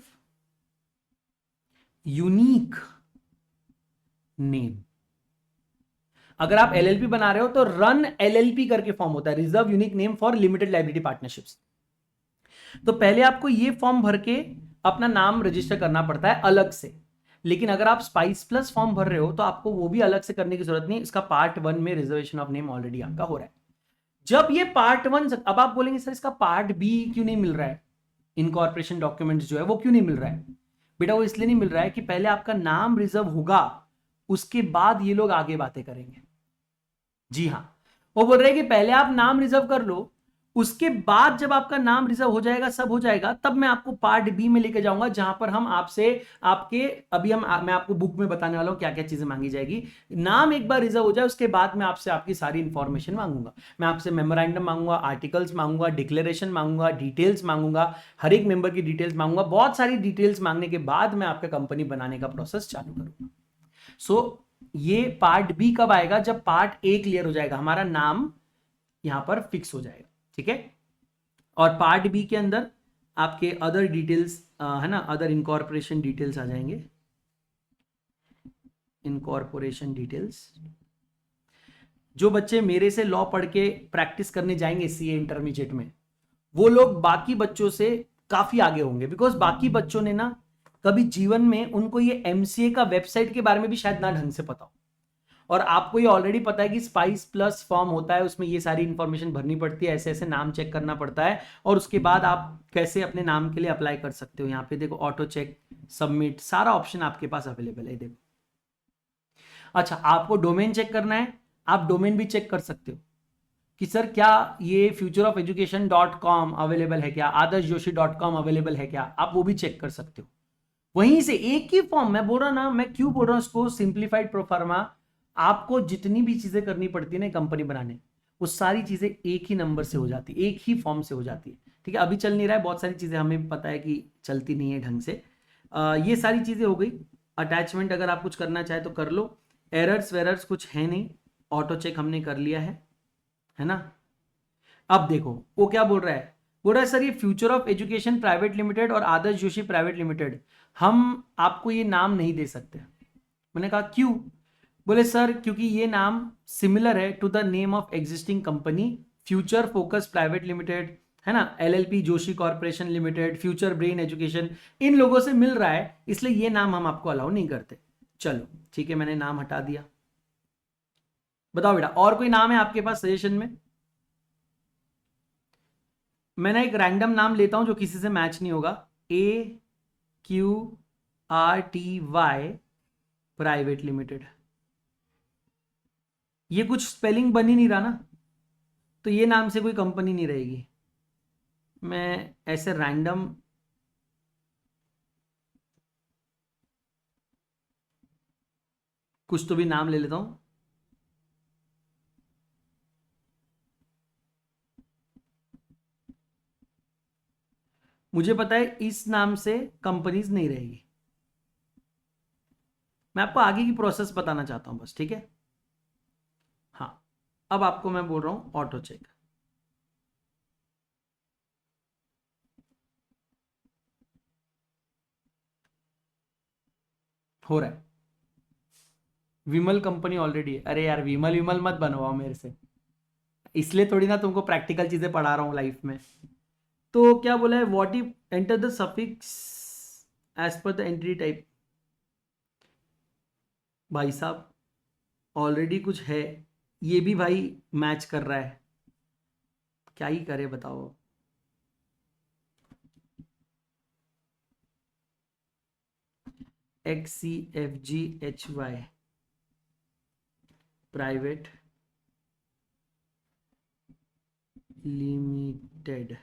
unique name. अगर आप एलएलपी बना रहे हो तो रन एलएलपी करके फॉर्म होता है, reserve unique name for limited liability partnerships. तो पहले आपको ये फॉर्म भर के अपना नाम रजिस्टर करना पड़ता है अलग से। लेकिन अगर आप स्पाइस प्लस फॉर्म भर रहे हो तो आपको वो भी अलग से करने की जरूरत नहीं, इसका पार्ट 1 में रिजर्वेशन ऑफ नेम ऑलरेडी आपका हो रहा है। जब ये पार्ट 1, अब आप बोलेंगे सर इसका पार्ट बी क्यों नहीं मिल रहा है, इनकॉर्पोरेशन डॉक्यूमेंट्स जो है वो क्यों नहीं मिल रहा है? बेटा वो इसलिए नहीं मिल रहा है कि पहले आपका नाम रिजर्व होगा, उसके बाद ये लोग आगे बातें करेंगे। जी हाँ, वो बोल रहे हैं कि पहले आप नाम रिजर्व कर लो, उसके बाद जब आपका नाम रिजर्व हो जाएगा, सब हो जाएगा, तब मैं आपको पार्ट बी में लेके जाऊंगा, जहां पर हम आपसे आपके अभी मैं आपको बुक में बताने वाला हूं क्या क्या चीजें मांगी जाएगी। नाम एक बार रिजर्व हो जाए उसके बाद मैं आपसे आपकी सारी इंफॉर्मेशन मांगूंगा। मैं आपसे मेमोरेंडम मांगूंगा, आर्टिकल्स मांगूंगा, डिक्लेरेशन मांगूंगा, डिटेल्स मांगूंगा, हर एक मेंबर की डिटेल्स मांगूंगा। बहुत सारी डिटेल्स मांगने के बाद मैं आपका कंपनी बनाने का प्रोसेस चालू करूंगा। सो ये पार्ट बी कब आएगा? जब पार्ट ए क्लियर हो जाएगा, हमारा नाम यहां पर फिक्स हो जाएगा। ठीक है? और पार्ट बी के अंदर आपके अदर डिटेल्स है ना, अदर इनकॉर्पोरेशन डिटेल्स आ जाएंगे। इनकॉर्पोरेशन डिटेल्स, जो बच्चे मेरे से लॉ पढ़ के प्रैक्टिस करने जाएंगे सीए इंटरमीडिएट में, वो लोग बाकी बच्चों से काफी आगे होंगे। बिकॉज बाकी बच्चों ने ना कभी जीवन में, उनको ये एमसीए का वेबसाइट के बारे में भी शायद ना ढंग से पता हो। और आपको ये ऑलरेडी पता है कि स्पाइस प्लस फॉर्म होता है, उसमें ये सारी इंफॉर्मेशन भरनी पड़ती है, ऐसे ऐसे नाम चेक करना पड़ता है, और उसके बाद आप कैसे अपने नाम के लिए अप्लाई कर सकते हो। यहाँ पे देखो ऑटो चेक, सबमिट, सारा ऑप्शन आपके पास अवेलेबल है। देखो अच्छा, आपको डोमेन चेक करना है, आप डोमेन भी चेक कर सकते हो कि सर क्या ये future of education .com available है क्या, आदर्श जोशी .com अवेलेबल है क्या, आप वो भी चेक कर सकते हो। वहीं से एक ही फॉर्म, मैं बोल रहा ना, मैं क्यों बोल रहा हूं इसको सिंप्लीफाइड प्रोफार्मा, आपको जितनी भी चीजें करनी पड़ती है ना कंपनी बनाने, वो सारी चीजें एक ही नंबर से हो जाती है, एक ही फॉर्म से हो जाती है। ठीक है? अभी चल नहीं रहा है, बहुत सारी चीजें हमें पता है कि चलती नहीं है ढंग से। ये सारी चीजें हो गई। अटैचमेंट अगर आप कुछ करना चाहे तो कर लो, एरर्स वेरर्स कुछ है नहीं, ऑटो चेक हमने कर लिया है ना। अब देखो वो क्या बोल रहा है, बोल रहा है सर ये future of education private limited और आदर्श जोशी प्राइवेट लिमिटेड, हम आपको ये नाम नहीं दे सकते। मैंने कहा क्यों? बोले सर क्योंकि ये नाम सिमिलर है to the name of existing company, Future Focus Private Limited, है ना, LLP Joshi Corporation Limited, Future Brain Education, इन लोगों से मिल रहा है, इसलिए ये नाम हम आपको अलाउ नहीं करते। चलो ठीक है, मैंने नाम हटा दिया। बताओ बेटा और कोई नाम है आपके पास सजेशन में? मैंने एक रैंडम नाम लेता हूं जो किसी से मैच नहीं होगा, AQRTY प्राइवेट लिमिटेड। ये कुछ स्पेलिंग बन ही नहीं रहा ना, तो ये नाम से कोई कंपनी नहीं रहेगी। मैं ऐसे रैंडम कुछ तो भी नाम ले लेता हूं। मुझे पता है इस नाम से कंपनीज नहीं रहेगी। मैं आपको आगे की प्रोसेस बताना चाहता हूं बस, ठीक है? हाँ, अब आपको मैं बोल रहा हूं ऑटो चेक। हो रहा है। विमल कंपनी ऑलरेडी है। अरे यार विमल विमल मत बनवाओ मेरे से, इसलिए थोड़ी ना तुमको प्रैक्टिकल चीजें पढ़ा रहा हूँ लाइफ में। तो क्या बोला है, what if enter the suffix as per the entry type. भाई साहब ऑलरेडी कुछ है, ये भी भाई मैच कर रहा है, क्या ही करे बताओ। XCFGHY private limited.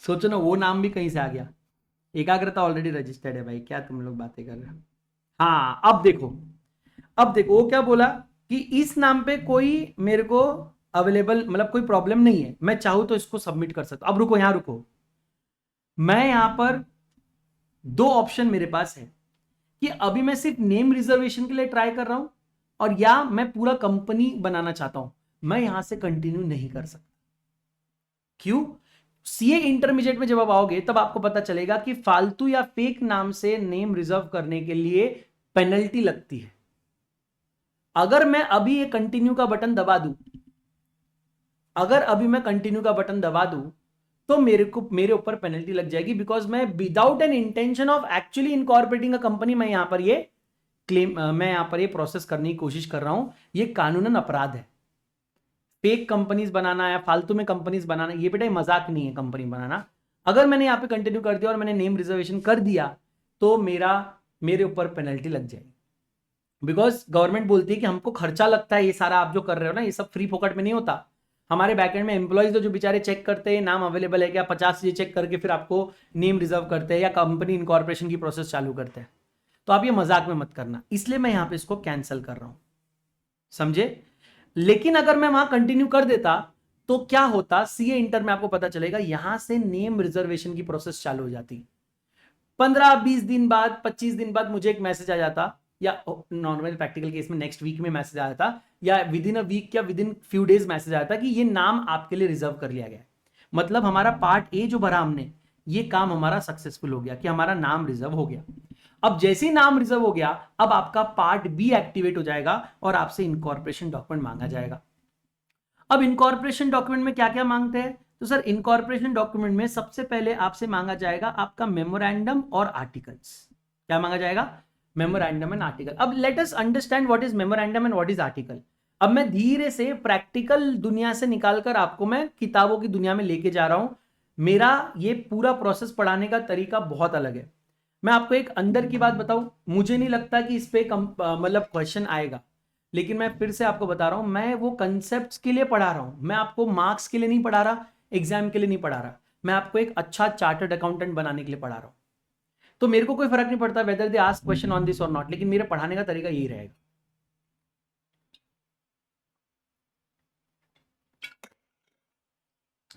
सोचो ना, वो नाम भी कहीं से आ गया। एकाग्रता ऑलरेडी रजिस्टर्ड है भाई, क्या तुम लोग बातें कर रहे हो। हाँ अब देखो, अब देखो वो क्या बोला कि इस नाम पे कोई मेरे को अवेलेबल, मतलब कोई प्रॉब्लम नहीं है, मैं चाहूं तो इसको सबमिट कर सकता हूं। अब रुको, यहां रुको, मैं यहां पर दो ऑप्शन मेरे पास है कि अभी मैं सिर्फ नेम रिजर्वेशन के लिए ट्राई कर रहा हूं, और या मैं पूरा कंपनी बनाना चाहता हूं। मैं यहां से कंटिन्यू नहीं कर सकता। क्यों? सीए इंटरमीडिएट में जब आप आओगे तब आपको पता चलेगा कि फालतू या फेक नाम से नेम रिजर्व करने के लिए पेनल्टी लगती है। अगर मैं अभी ये कंटिन्यू का बटन दबा दूं, अगर अभी मैं कंटिन्यू का बटन दबा दूं, तो मेरे ऊपर पेनल्टी लग जाएगी, बिकॉज मैं without an intention of actually incorporating a company, मैं यहां पर ये क्लेम, मैं यहां पर ये प्रोसेस करने की कोशिश कर रहा हूं। ये कानूनन अपराध है। फेक कंपनीज बनाना या फालतू में कंपनीज बनाना, ये बेटा मजाक नहीं है कंपनी बनाना। अगर मैंने यहां पे कंटिन्यू कर दिया और मैंने नेम रिजर्वेशन कर दिया, तो मेरे ऊपर पेनल्टी लग जाएगी। बिकॉज गवर्नमेंट बोलती है कि हमको खर्चा लगता है, ये सारा आप जो कर रहे हो ना, ये सब फ्री फोकट में नहीं होता। हमारे बैकएंड में एम्प्लॉइज जो बेचारे चेक करते हैं नाम अवेलेबल है क्या, 50 चीजें चेक करके फिर आपको नेम रिजर्व करते हैं या कंपनी इनकॉर्पोरेशन की प्रोसेस चालू करते हैं। तो आप ये मजाक में मत करना, इसलिए मैं यहां पे इसको कैंसिल कर रहा हूं, समझे। लेकिन अगर मैं वहां कंटिन्यू कर देता तो क्या होता, सीए इंटर में आपको पता चलेगा, यहां से नेम रिजर्वेशन की प्रोसेस चालू हो जाती। 15-20 दिन बाद, 25 दिन बाद मुझे एक मैसेज आ जाता, या नॉर्मल प्रैक्टिकल केस में नेक्स्ट वीक में मैसेज आ जाता, या विद इन अ वीक या with in few days message आता कि ये नाम आपके लिए रिजर्व कर लिया गया है। मतलब हमारा पार्ट ए जो भरा हमने, ये काम हमारा सक्सेसफुल हो गया कि हमारा नाम रिजर्व हो गया। अब जैसे ही नाम रिजर्व हो गया, अब आपका पार्ट बी एक्टिवेट हो जाएगा और आपसे इनकॉर्पोरेशन डॉक्यूमेंट मांगा जाएगा। अब इनकॉर्पोरेशन डॉक्यूमेंट में क्या क्या मांगते हैं, तो सर इनकॉर्पोरेशन डॉक्यूमेंट में सबसे पहले आपसे मांगा जाएगा आपका मेमोरेंडम और आर्टिकल्स। क्या मांगा जाएगा? Memorandum and article. अब let us understand what is memorandum and what is article. अब मैं धीरे से प्रैक्टिकल दुनिया से निकालकर आपको मैं किताबों की दुनिया में लेके जा रहा हूं। मेरा ये पूरा प्रोसेस पढ़ाने का तरीका बहुत अलग है। मैं आपको एक अंदर की बात बताऊं, मुझे नहीं लगता कि इस पे मतलब क्वेश्चन आएगा, लेकिन मैं फिर से आपको बता रहा हूं, मैं वो कंसेप्ट्स के लिए पढ़ा रहा हूं। मैं आपको मार्क्स के लिए नहीं पढ़ा रहा, एग्जाम के लिए नहीं पढ़ा रहा, मैं आपको एक अच्छा चार्टर्ड अकाउंटेंट बनाने के लिए पढ़ा रहा हूं। तो मेरे को कोई फर्क नहीं पड़ता whether they ask question on this और नॉट, लेकिन मेरे पढ़ाने का तरीका यही रहेगा।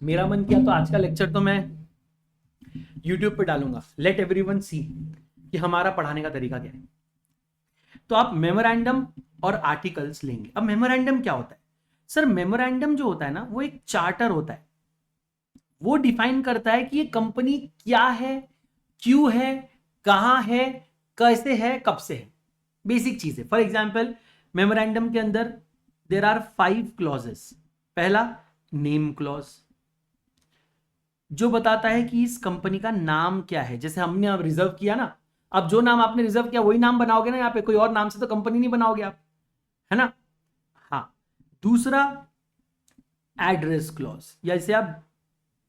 मेरा मन किया तो आज का लेक्चर तो मैं यूट्यूब पे डालूंगा, लेट एवरीवन सी कि हमारा पढ़ाने का तरीका क्या है। तो आप मेमोरेंडम और आर्टिकल्स लेंगे। अब मेमोरेंडम क्या होता है? सर मेमोरेंडम जो होता है ना, वो एक चार्टर होता है। वो डिफाइन करता है कि ये कंपनी क्या है, क्यों है, कहां है, कैसे है, कब से है, बेसिक चीज है। फॉर एग्जाम्पल मेमोरेंडम के अंदर देर आर 5 क्लॉजेस। पहला नेम क्लॉज, जो बताता है कि इस कंपनी का नाम क्या है। जैसे हमने अब रिजर्व किया ना, अब जो नाम आपने रिजर्व किया वही नाम बनाओगे ना, यहाँ पे कोई और नाम से तो कंपनी नहीं बनाओगे आप, है ना। हाँ, दूसरा एड्रेस क्लॉज, या इसे आप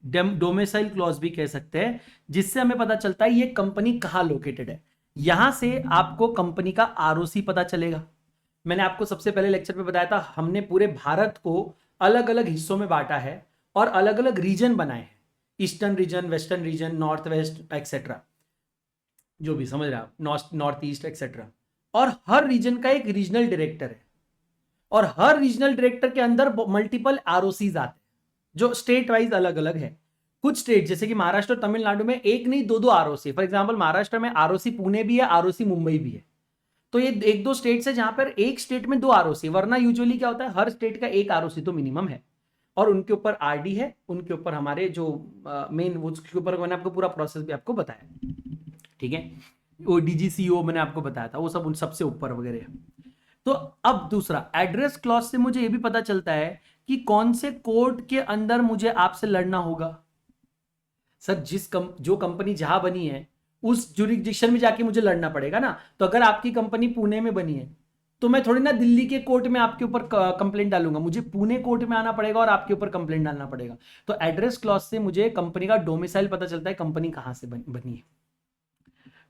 डोमिसाइल क्लॉज भी कह सकते हैं, जिससे हमें पता चलता है ये कंपनी कहां लोकेटेड है। यहां से आपको कंपनी का आरओसी पता चलेगा। मैंने आपको सबसे पहले लेक्चर में बताया था, हमने पूरे भारत को अलग अलग हिस्सों में बांटा है और अलग अलग रीजन बनाए हैं, eastern region, western region, north west etcetera, जो भी समझ रहे आप, नॉर्थ ईस्ट एक्सेट्रा। और हर रीजन का एक रीजनल डायरेक्टर है, और हर रीजनल डायरेक्टर के अंदर मल्टीपल आरओसीज आते हैं जो स्टेट वाइज अलग अलग है। कुछ स्टेट जैसे कि महाराष्ट्र और तमिलनाडु में एक नहीं दो दो आरओसी। फॉर एग्जांपल महाराष्ट्र में आरओसी पुणे भी है, आरओसी मुंबई भी है। तो ये एक दो स्टेट्स है जहां पर एक स्टेट में 2 आरओसी, वरना यूजुअली क्या होता है हर स्टेट का एक आरओसी तो मिनिमम है, और उनके ऊपर आरडी है, उनके ऊपर हमारे जो मेन उसके ऊपर मैंने आपको पूरा प्रोसेस भी आपको बताया, ठीक है। वो डीजीसीओ मैंने आपको बताया था, वो सब उन सबसे ऊपर वगैरह है। तो अब दूसरा एड्रेस क्लॉज से मुझे ये भी पता चलता है कि कौन से कोर्ट के अंदर मुझे आपसे लड़ना होगा। सर जो कंपनी जहां बनी है उस जुरिडिक्शन में जाके मुझे लड़ना पड़ेगा ना। तो अगर आपकी कंपनी पुणे में बनी है तो मैं थोड़ी ना दिल्ली के कोर्ट में आपके ऊपर कंप्लेंट डालूंगा, मुझे पुणे कोर्ट में आना पड़ेगा और आपके ऊपर कंप्लेंट डालना पड़ेगा। तो एड्रेस क्लॉज से मुझे कंपनी का डोमिसाइल पता चलता है, कंपनी कहां से बनी है।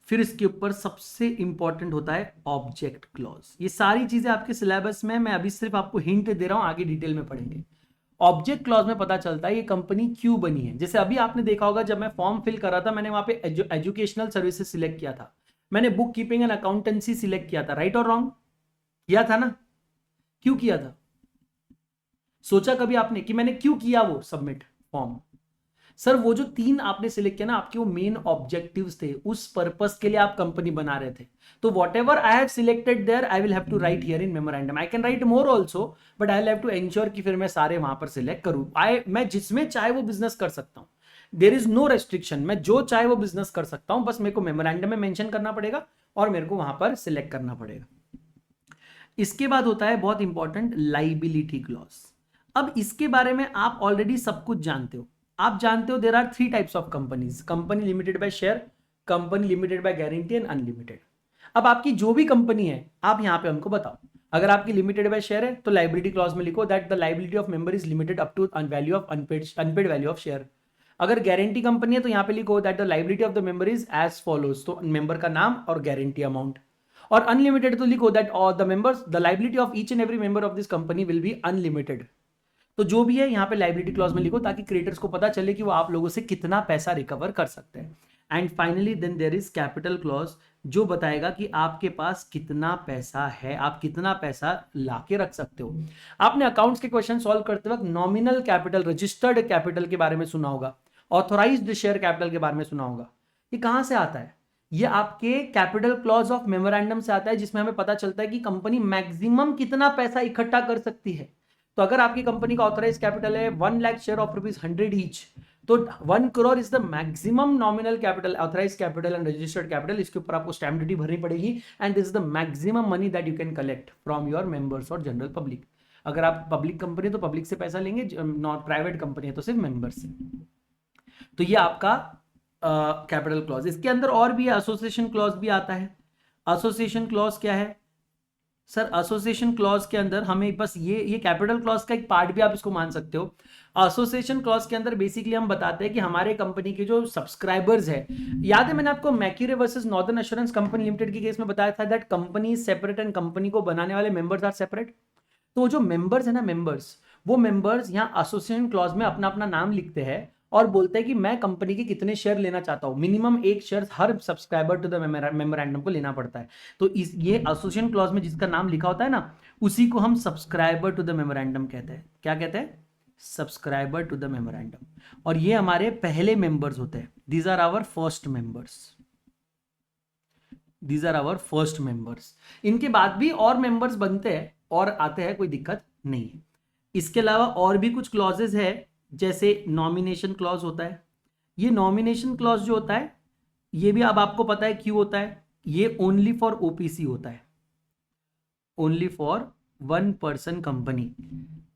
फिर इसके ऊपर सबसे इंपॉर्टेंट होता है ऑब्जेक्ट क्लॉज। ये सारी चीजें आपके सिलेबस में, मैं अभी सिर्फ आपको हिंट दे रहा हूं, आगे डिटेल में पढ़ेंगे। ऑब्जेक्ट क्लॉज में पता चलता है ये कंपनी क्यों बनी है। जैसे अभी आपने देखा होगा जब मैं फॉर्म फिल कर रहा था, मैंने वहां पे एजुकेशनल सर्विसेज सिलेक्ट किया था, मैंने book keeping and accountancy select किया था, राइट और रॉन्ग? किया था ना? क्यों किया था? सोचा कभी आपने कि मैंने क्यों किया वो सबमिट फॉर्म? सर वो जो 3 आपने सिलेक्ट किया ना, आपके वो मेन ऑब्जेक्टिव्स थे, उस पर्पस के लिए आप कंपनी बना रहे थे। तो whatever I have selected there I will have to write here in memorandum. I can write more also, but I will have to ensure कि फिर मैं सारे वहां पर सिलेक्ट करूं। मैं जिसमें चाहे वो बिजनेस कर सकता हूं, देर इज नो रेस्ट्रिक्शन, मैं जो चाहे वो बिजनेस कर सकता हूं, बस मेरे को मेमोरेंडम में मेंशन करना पड़ेगा और मेरे को वहां पर सिलेक्ट करना पड़ेगा। इसके बाद होता है बहुत इंपॉर्टेंट लाइबिलिटी क्लॉज। अब इसके बारे में आप ऑलरेडी सब कुछ जानते हो। आप जानते हो there are 3 types of companies, company limited by share, company limited by guarantee and unlimited. अब आपकी जो भी कंपनी है आप यहां पे हमको बताओ। अगर आपकी लिमिटेड बाय शेयर है तो लाइबिलिटी क्लॉज में लिखो that the liability of member is limited up to value of unpaid value of share. अगर गारंटी कंपनी है तो यहां पे लिखो that the liability of the member is as follows, तो मेंबर का नाम और गारंटी अमाउंट। और अनलिमिटेड तो लिखो that all the members the liability of each and every member of this company will be unlimited. तो जो भी है यहाँ पे लाइबिलिटी क्लॉज में लिखो ताकि क्रिएटर्स को पता चले कि वो आप लोगों से कितना पैसा रिकवर कर सकते हैं। And finally then there is capital clause, जो बताएगा कि आपके पास कितना पैसा है, आप कितना पैसा लाके रख सकते हो। आपने अकाउंट्स के क्वेश्चन सॉल्व करते वक्त नॉमिनल कैपिटल, रजिस्टर्ड कैपिटल के बारे में सुना होगा, ऑथोराइज्ड शेयर कैपिटल के बारे में सुना होगा। ये कहां से आता है? ये आपके कैपिटल क्लॉज ऑफ मेमोरेंडम से आता है, जिसमें हमें पता चलता है कि कंपनी मैक्सिमम कितना पैसा इकट्ठा कर सकती है। तो अगर आपकी कंपनी का ऑथराइज कैपिटल है 1 लाख शेयर ऑफ ₹100 ईच, तो 1 crore is the maximum nominal capital, authorise capital and registered capital. इसके ऊपर आपको स्टैम्प ड्यूटी भरनी पड़ेगी and this is the maximum money that you can collect from your members और general public. अगर आप पब्लिक कंपनी तो पब्लिक से पैसा लेंगे, नॉट प्राइवेट कंपनी है तो सिर्फ मेंबर्स से। तो ये आपका कैपिटल क्लॉज। इसके अंदर और भी एसोसिएशन क्लॉज भी आता है। एसोसिएशन क्लॉज क्या है सर? एसोसिएशन क्लॉज के अंदर हमें बस ये कैपिटल क्लॉज का एक पार्ट भी आप इसको मान सकते हो। एसोसिएशन क्लॉज के अंदर बेसिकली हम बताते हैं कि हमारे कंपनी के जो सब्सक्राइबर्स है, याद है मैंने आपको Macaura versus Northern Assurance Company Limited के केस में बताया था that company is separate and company को बनाने वाले मेंबर्स आर सेपरेट। तो जो मेंबर्स है ना, वो मेंबर्स यहाँ एसोसिएशन क्लॉज में अपना अपना नाम लिखते हैं और बोलते हैं कि मैं कंपनी के कितने शेयर लेना चाहता हूं। मिनिमम 1 शेयर हर सब्सक्राइबर टू द मेमोरेंडम को लेना पड़ता है। तो ये एसोसिएशन क्लॉज में जिसका नाम लिखा होता है ना, उसी को हम सब्सक्राइबर टू द मेमोरेंडम कहते हैं। क्या कहते हैं? Subscriber to the memorandum. और ये हमारे पहले मेंबर्स होते हैं। These are our first members, these are our first members. इनके बाद भी और मेंबर्स बनते हैं और आते हैं, कोई दिक्कत नहीं है। इसके अलावा और भी कुछ क्लॉजेज है, जैसे नॉमिनेशन क्लॉज होता है। ये नॉमिनेशन क्लॉज जो होता है, ये भी अब आपको पता है क्यों होता है। ये ओनली फॉर ओपीसी होता है, ओनली फॉर 1 पर्सन कंपनी।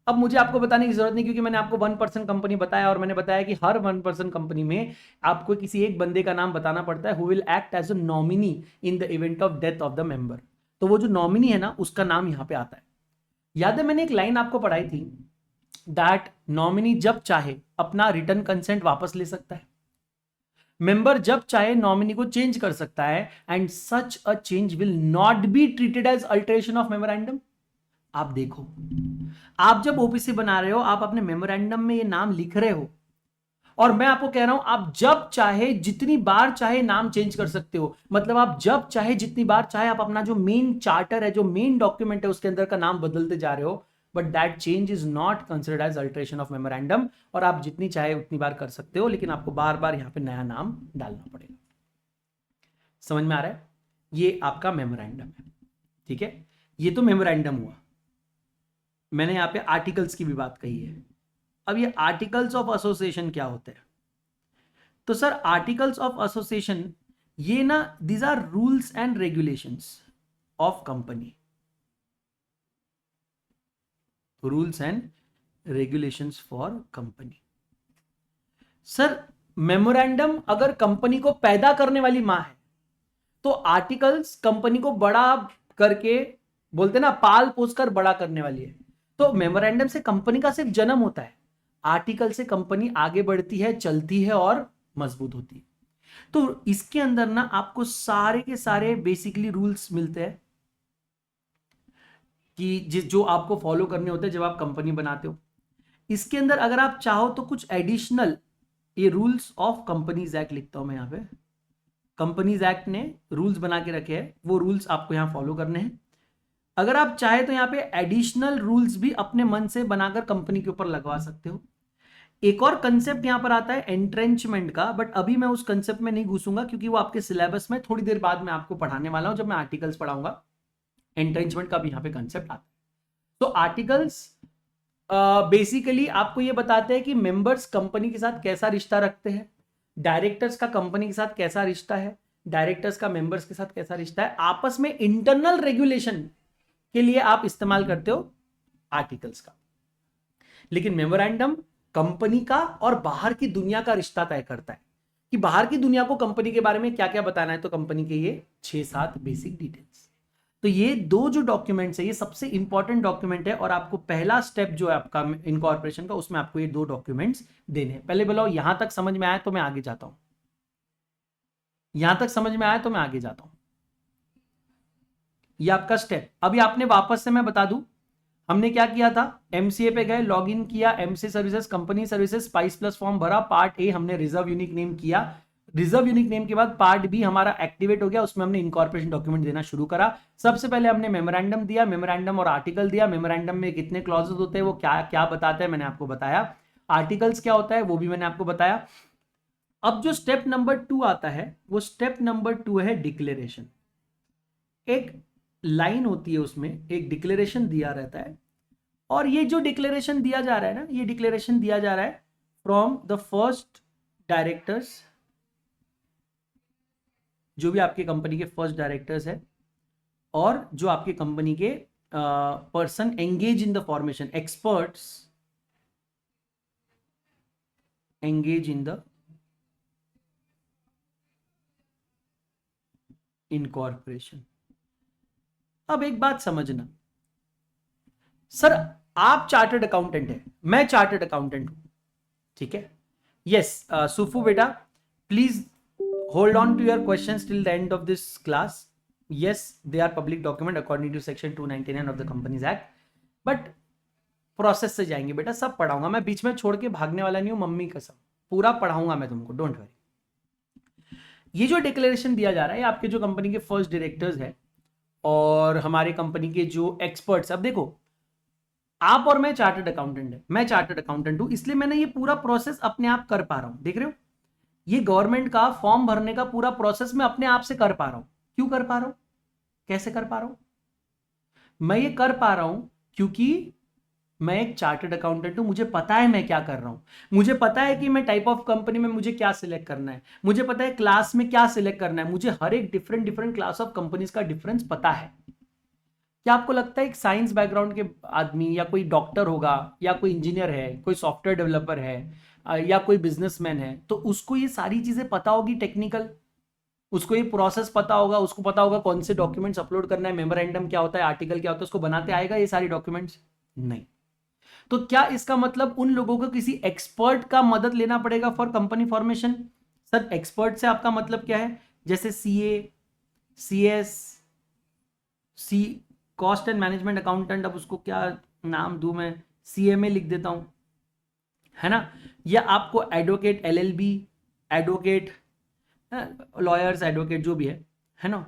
अब मुझे आपको बताने की जरूरत नहीं, क्योंकि मैंने आपको 1 पर्सन कंपनी बताया और मैंने बताया कि हर 1 पर्सन कंपनी में आपको किसी एक बंदे का नाम बताना पड़ता है, who will act as a nominee in the event of death of the member. तो वो जो नॉमिनी है ना, उसका नाम यहां पे आता है। याद है मैंने एक लाइन आपको पढ़ाई थी दैट नॉमिनी जब चाहे अपना रिटर्न कंसेंट वापस ले सकता है, मेंबर जब चाहे नॉमिनी को चेंज कर सकता है, and such a change will not be treated as alteration of memorandum. आप देखो, आप जब ओपीसी बना रहे हो, आप अपने मेमोरेंडम में ये नाम लिख रहे हो, और मैं आपको कह रहा हूं आप जब चाहे जितनी बार चाहे नाम चेंज कर सकते हो। मतलब आप जब चाहे जितनी बार चाहे आप अपना जो मेन चार्टर है, जो मेन डॉक्यूमेंट है, उसके अंदर का नाम बदलते जा रहे हो, but that change is not considered as alteration of memorandum. और आप जितनी चाहे उतनी बार कर सकते हो, लेकिन आपको बार बार यहां पे नया नाम डालना पड़ेगा। समझ में आ रहा है? ये आपका मेमोरेंडम है। ठीक है, ये तो मेमोरेंडम हुआ। मैंने यहाँ पे आर्टिकल्स की भी बात कही है। अब ये आर्टिकल्स ऑफ एसोसिएशन क्या होते हैं? तो सर आर्टिकल्स ऑफ एसोसिएशन ये ना, these are rules and regulations of company, rules and regulations for company. Sir memorandum अगर कंपनी को पैदा करने वाली मां है, तो आर्टिकल्स कंपनी को बड़ा करके, बोलते ना पाल पोस कर बड़ा करने वाली है। तो मेमोरेंडम से कंपनी का सिर्फ जन्म होता है, आर्टिकल से कंपनी आगे बढ़ती है, चलती है और मजबूत होती है। तो इसके अंदर ना आपको सारे के सारे बेसिकली रूल्स मिलते हैं कि जो आपको फॉलो करने होते हैं जब आप कंपनी बनाते हो। इसके अंदर अगर आप चाहो तो कुछ एडिशनल, ये रूल्स ऑफ कंपनीज एक्ट लिखता हूं मैं यहाँ पे, कंपनीज एक्ट ने रूल्स बना के रखे हैं, वो रूल्स आपको यहाँ फॉलो करने हैं। अगर आप चाहे तो यहाँ पे एडिशनल रूल्स भी अपने मन से बनाकर कंपनी के ऊपर लगवा सकते हो। एक और कंसेप्ट यहां पर आता है एंट्रेंचमेंट का, बट अभी मैं उस कंसेप्ट में नहीं घुसूंगा क्योंकि वो आपके सिलेबस में थोड़ी देर बाद मैं आपको पढ़ाने वाला हूं, जब मैं आर्टिकल्स पढ़ाऊंगा। एंट्रेंचमेंट का भी यहां पे कंसेप्ट आता है। तो आर्टिकल्स बेसिकली आपको ये बताते हैं कि मेंबर्स कंपनी के साथ कैसा रिश्ता रखते हैं, डायरेक्टर्स का कंपनी के साथ कैसा रिश्ता है, डायरेक्टर्स का मेंबर्स के साथ कैसा रिश्ता है, आपस में इंटरनल रेगुलेशन के लिए आप इस्तेमाल करते हो आर्टिकल्स का। लेकिन मेमोरेंडम कंपनी का और बाहर की दुनिया का रिश्ता तय करता है कि बाहर की दुनिया को कंपनी के बारे में क्या क्या बताना है। तो कंपनी के ये 6-7 बेसिक डिटेल्स। तो ये दो जो डॉक्यूमेंट्स है, ये सबसे इंपॉर्टेंट डॉक्यूमेंट है और आपको पहला स्टेप जो है आपका इनकॉर्पोरेशन का, उसमें आपको ये 2 डॉक्यूमेंट्स देने हैं। पहले बोलो यहां तक समझ में आया तो मैं आगे जाता हूं, यहां तक समझ में आया तो मैं आगे जाता हूं। ये आपका स्टेप। अभी आपने वापस से मैं बता दूं, हमने क्या किया था, एमसीए पे गए, लॉगिन किया, MC services, company services, spice plus form भरा, पार्ट ए हमने रिजर्व यूनिक नेम किया, रिजर्व यूनिक नेम के बाद पार्ट बी हमारा एक्टिवेट हो गया, उसमें हमने इनकॉर्पोरेशन डॉक्यूमेंट देना शुरू करा। सबसे पहले हमने मेमोरेंडम दिया, मेमोरेंडम और आर्टिकल दिया। मेमोरेंडम में कितने क्लॉजेस होते हैं, वो क्या क्या बताते हैं, मैंने आपको बताया। आर्टिकल्स क्या होता है वो भी मैंने आपको बताया। अब जो स्टेप नंबर 2 आता है, वो स्टेप नंबर 2 है डिक्लेरेशन। एक लाइन होती है, उसमें एक डिक्लेरेशन दिया रहता है, और ये जो डिक्लेरेशन दिया जा रहा है ना, ये डिक्लेरेशन दिया जा रहा है फ्रॉम द फर्स्ट डायरेक्टर्स, जो भी आपके कंपनी के फर्स्ट डायरेक्टर्स है, और जो आपके कंपनी के person engage in the formation, experts engage in the incorporation. अब एक बात समझना, सर आप चार्टर्ड अकाउंटेंट है, मैं चार्टर्ड अकाउंटेंट हूं, ठीक है? यस सुफू बेटा, please hold on to your questions till the end of this class. Yes, they are public document according to section 299 of the companies act, but process से जाएंगे बेटा, सब पढ़ाऊंगा मैं, बीच में छोड़ के भागने वाला नहीं हूं, मम्मी कसम, पूरा पढ़ाऊंगा मैं तुमको, डोंट वरी। ये जो डिक्लेरेशन दिया जा रहा है, आपके जो कंपनी के फर्स्ट डायरेक्टर्स है और हमारे कंपनी के जो एक्सपर्ट्स, अब देखो आप और मैं चार्टर्ड अकाउंटेंट है, मैं चार्टर्ड अकाउंटेंट हूं, इसलिए मैंने ये पूरा प्रोसेस अपने आप कर पा रहा हूं। देख रहे हो, ये गवर्नमेंट का फॉर्म भरने का पूरा प्रोसेस मैं अपने आप से कर पा रहा हूं। क्यों कर पा रहा हूं, कैसे कर पा रहा हूं? मैं ये कर पा रहा हूं क्योंकि मैं एक चार्टर्ड अकाउंटेंट हूं, मुझे पता है मैं क्या कर रहा हूं, मुझे पता है कि मैं टाइप ऑफ कंपनी में मुझे क्या सिलेक्ट करना है, मुझे पता है क्लास में क्या सिलेक्ट करना है, मुझे हर एक डिफरेंट क्लास ऑफ कंपनीज का डिफरेंस पता है। क्या आपको लगता है एक साइंस बैकग्राउंड के आदमी, या कोई डॉक्टर होगा, या कोई इंजीनियर है, कोई सॉफ्टवेयर डेवलपर है, या कोई बिजनेसमैन है, तो उसको ये सारी चीजें पता होगी टेक्निकल, उसको ये प्रोसेस पता होगा, उसको पता होगा कौन से डॉक्यूमेंट्स अपलोड करना है, मेमोरेंडम क्या होता है, आर्टिकल क्या होता है, उसको बनाते आएगा ये सारी डॉक्यूमेंट्स? नहीं। तो क्या इसका मतलब उन लोगों को किसी एक्सपर्ट का मदद लेना पड़ेगा for company formation? Sir expert से आपका मतलब क्या है? जैसे CA, CS, C cost and management accountant, अब उसको क्या नाम दूं मैं, सीएमए लिख देता हूं, है ना? या आपको advocate, LLB advocate, lawyers advocate जो भी है ना?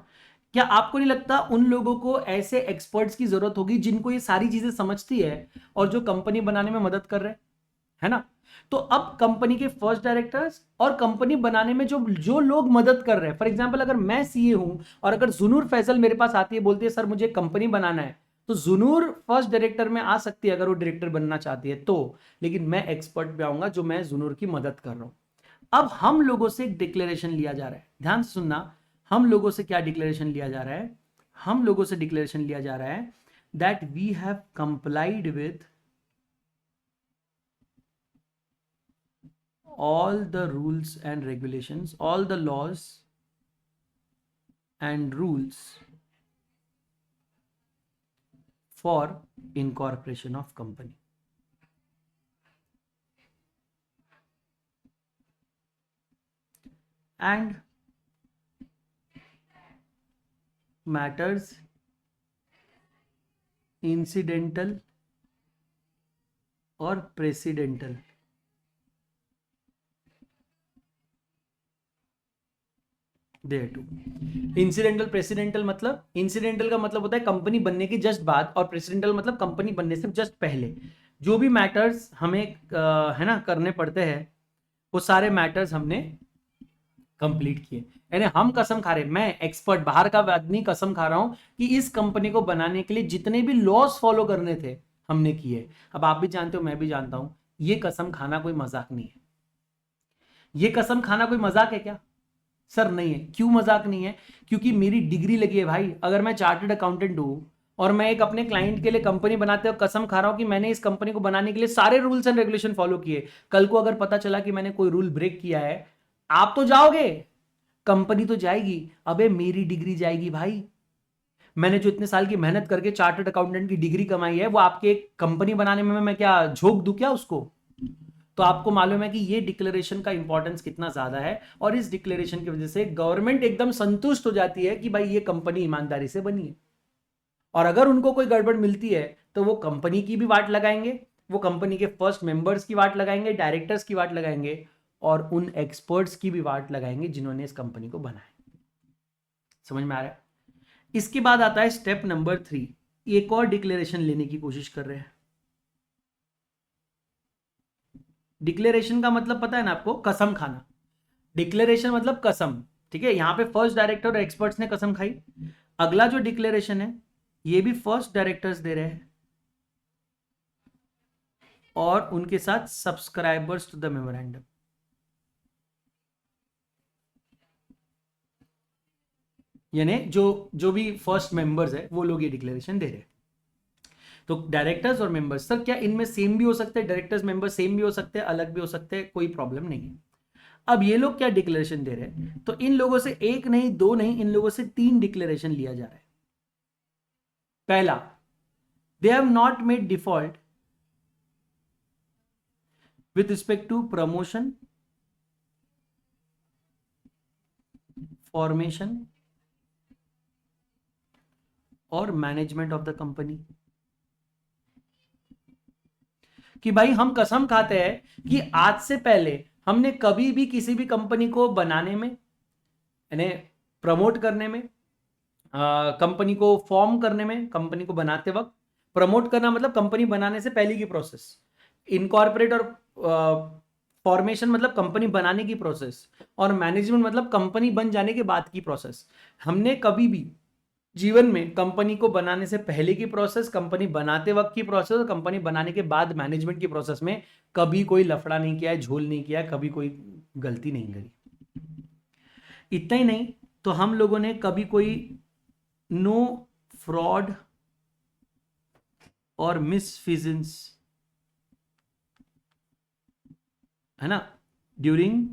क्या आपको नहीं लगता उन लोगों को ऐसे एक्सपर्ट्स की जरूरत होगी जिनको ये सारी चीजें समझती है और जो कंपनी बनाने में मदद कर रहे हैं? है ना। तो अब कंपनी के फर्स्ट डायरेक्टर्स और कंपनी बनाने में जो जो लोग मदद कर रहे हैं, फॉर एग्जांपल अगर मैं सीए हूं और अगर जुनूर फैसल मेरे पास आती है, बोलती है सर मुझे कंपनी बनाना है, तो जुनूर फर्स्ट डायरेक्टर में आ सकती है अगर वो डायरेक्टर बनना चाहती है तो, लेकिन मैं एक्सपर्ट पे आऊंगा जो मैं जुनूर की मदद कर रहा हूं। अब हम लोगों से एक डिक्लेरेशन लिया जा रहा है, ध्यान से सुनना, हम लोगों से क्या डिक्लेरेशन लिया जा रहा है, हम लोगों से डिक्लेरेशन लिया जा रहा है that we have complied with all the rules and regulations, all the laws and rules for incorporation of company. And matters incidental और precedental there too. Incidental precedental मतलब, इंसिडेंटल का मतलब होता है कंपनी बनने के जस्ट बाद, और प्रेसिडेंटल मतलब कंपनी बनने से जस्ट पहले जो भी मैटर्स हमें है ना करने पड़ते हैं, वो सारे मैटर्स हमने कंप्लीट किए। यानी हम कसम खा रहे, मैं एक्सपर्ट बाहर का आदमी कसम खा रहा हूं कि इस कंपनी को बनाने के लिए जितने भी लॉस फॉलो करने थे हमने किए। अब आप भी जानते हो, मैं भी जानता हूं, ये कसम खाना कोई मजाक नहीं है। ये कसम खाना कोई मजाक है क्या? सर नहीं है। क्यों मजाक नहीं है? क्योंकि मेरी डिग्री लगी है भाई। अगर मैं चार्टर्ड अकाउंटेंट हूं और मैं एक अपने क्लाइंट के लिए कंपनी बनाते हुए कसम खा रहा हूं कि मैंने इस कंपनी को बनाने के लिए सारे रूल्स एंड रेगुलेशन फॉलो किए, कल को अगर पता चला कि मैंने कोई रूल ब्रेक किया है, आप तो जाओगे, कंपनी तो जाएगी, अबे मेरी डिग्री जाएगी भाई। मैंने जो इतने साल की मेहनत करके चार्टर्ड अकाउंटेंट की डिग्री कमाई है, वो आपके एक कंपनी बनाने में मैं क्या झोंक दूं क्या उसको? तो आपको मालूम है कि ये डिक्लेरेशन का इंपॉर्टेंस कितना ज्यादा है, और इस डिक्लेरेशन की वजह से गवर्नमेंट एकदम संतुष्ट हो जाती है कि भाई ये कंपनी ईमानदारी से बनी है। और अगर उनको कोई गड़बड़ मिलती है तो वो कंपनी की भी वाट लगाएंगे, वो कंपनी के फर्स्ट मेंबर्स की वाट लगाएंगे, डायरेक्टर्स की वाट लगाएंगे, और उन एक्सपर्ट्स की भी वाट लगाएंगे जिन्होंने इस कंपनी को बनाया। समझ में आ रहा है? इसके बाद आता है स्टेप नंबर 3, एक और डिक्लेरेशन लेने की कोशिश कर रहे हैं। डिक्लेरेशन का मतलब पता है ना आपको? कसम खाना। डिक्लेरेशन मतलब कसम, ठीक है। यहां पे फर्स्ट डायरेक्टर और एक्सपर्ट्स ने कसम खाई। अगला जो डिक्लेरेशन है ये भी फर्स्ट डायरेक्टर्स दे रहे हैं और उनके साथ सब्सक्राइबर्स टू द मेमोरेंडम। यानी जो जो भी फर्स्ट मेंबर्स है वो लोग ये डिक्लेरेशन दे रहे हैं। तो डायरेक्टर्स और मेंबर्स, सर क्या इनमें सेम भी हो सकते हैं? डायरेक्टर्स मेंबर सेम भी हो सकते हैं, अलग भी हो सकते हैं, कोई प्रॉब्लम नहीं है। अब ये लोग क्या डिक्लेरेशन दे रहे हैं? तो इन लोगों से एक नहीं, दो नहीं, इन लोगों से 3 डिक्लेरेशन लिया जा रहा है। पहला, they have not made default with respect to promotion, formation और मैनेजमेंट ऑफ द कंपनी। कि भाई हम कसम खाते हैं कि आज से पहले हमने कभी भी किसी भी कंपनी को बनाने में, यानी प्रमोट करने में, कंपनी को फॉर्म करने में, कंपनी को बनाते वक्त, प्रमोट करना मतलब कंपनी बनाने से पहले की प्रोसेस, इनकॉर्पोरेट और फॉर्मेशन मतलब कंपनी बनाने की प्रोसेस, और मैनेजमेंट मतलब कंपनी बन जाने के बाद की प्रोसेस, हमने कभी भी जीवन में कंपनी को बनाने से पहले की प्रोसेस, कंपनी बनाते वक्त की प्रोसेस और कंपनी बनाने के बाद मैनेजमेंट की प्रोसेस में कभी कोई लफड़ा नहीं किया है, झोल नहीं किया है, कभी कोई गलती नहीं करी। इतना ही नहीं, तो हम लोगों ने कभी कोई नो फ्रॉड और मिसफिजेंस, है ना, during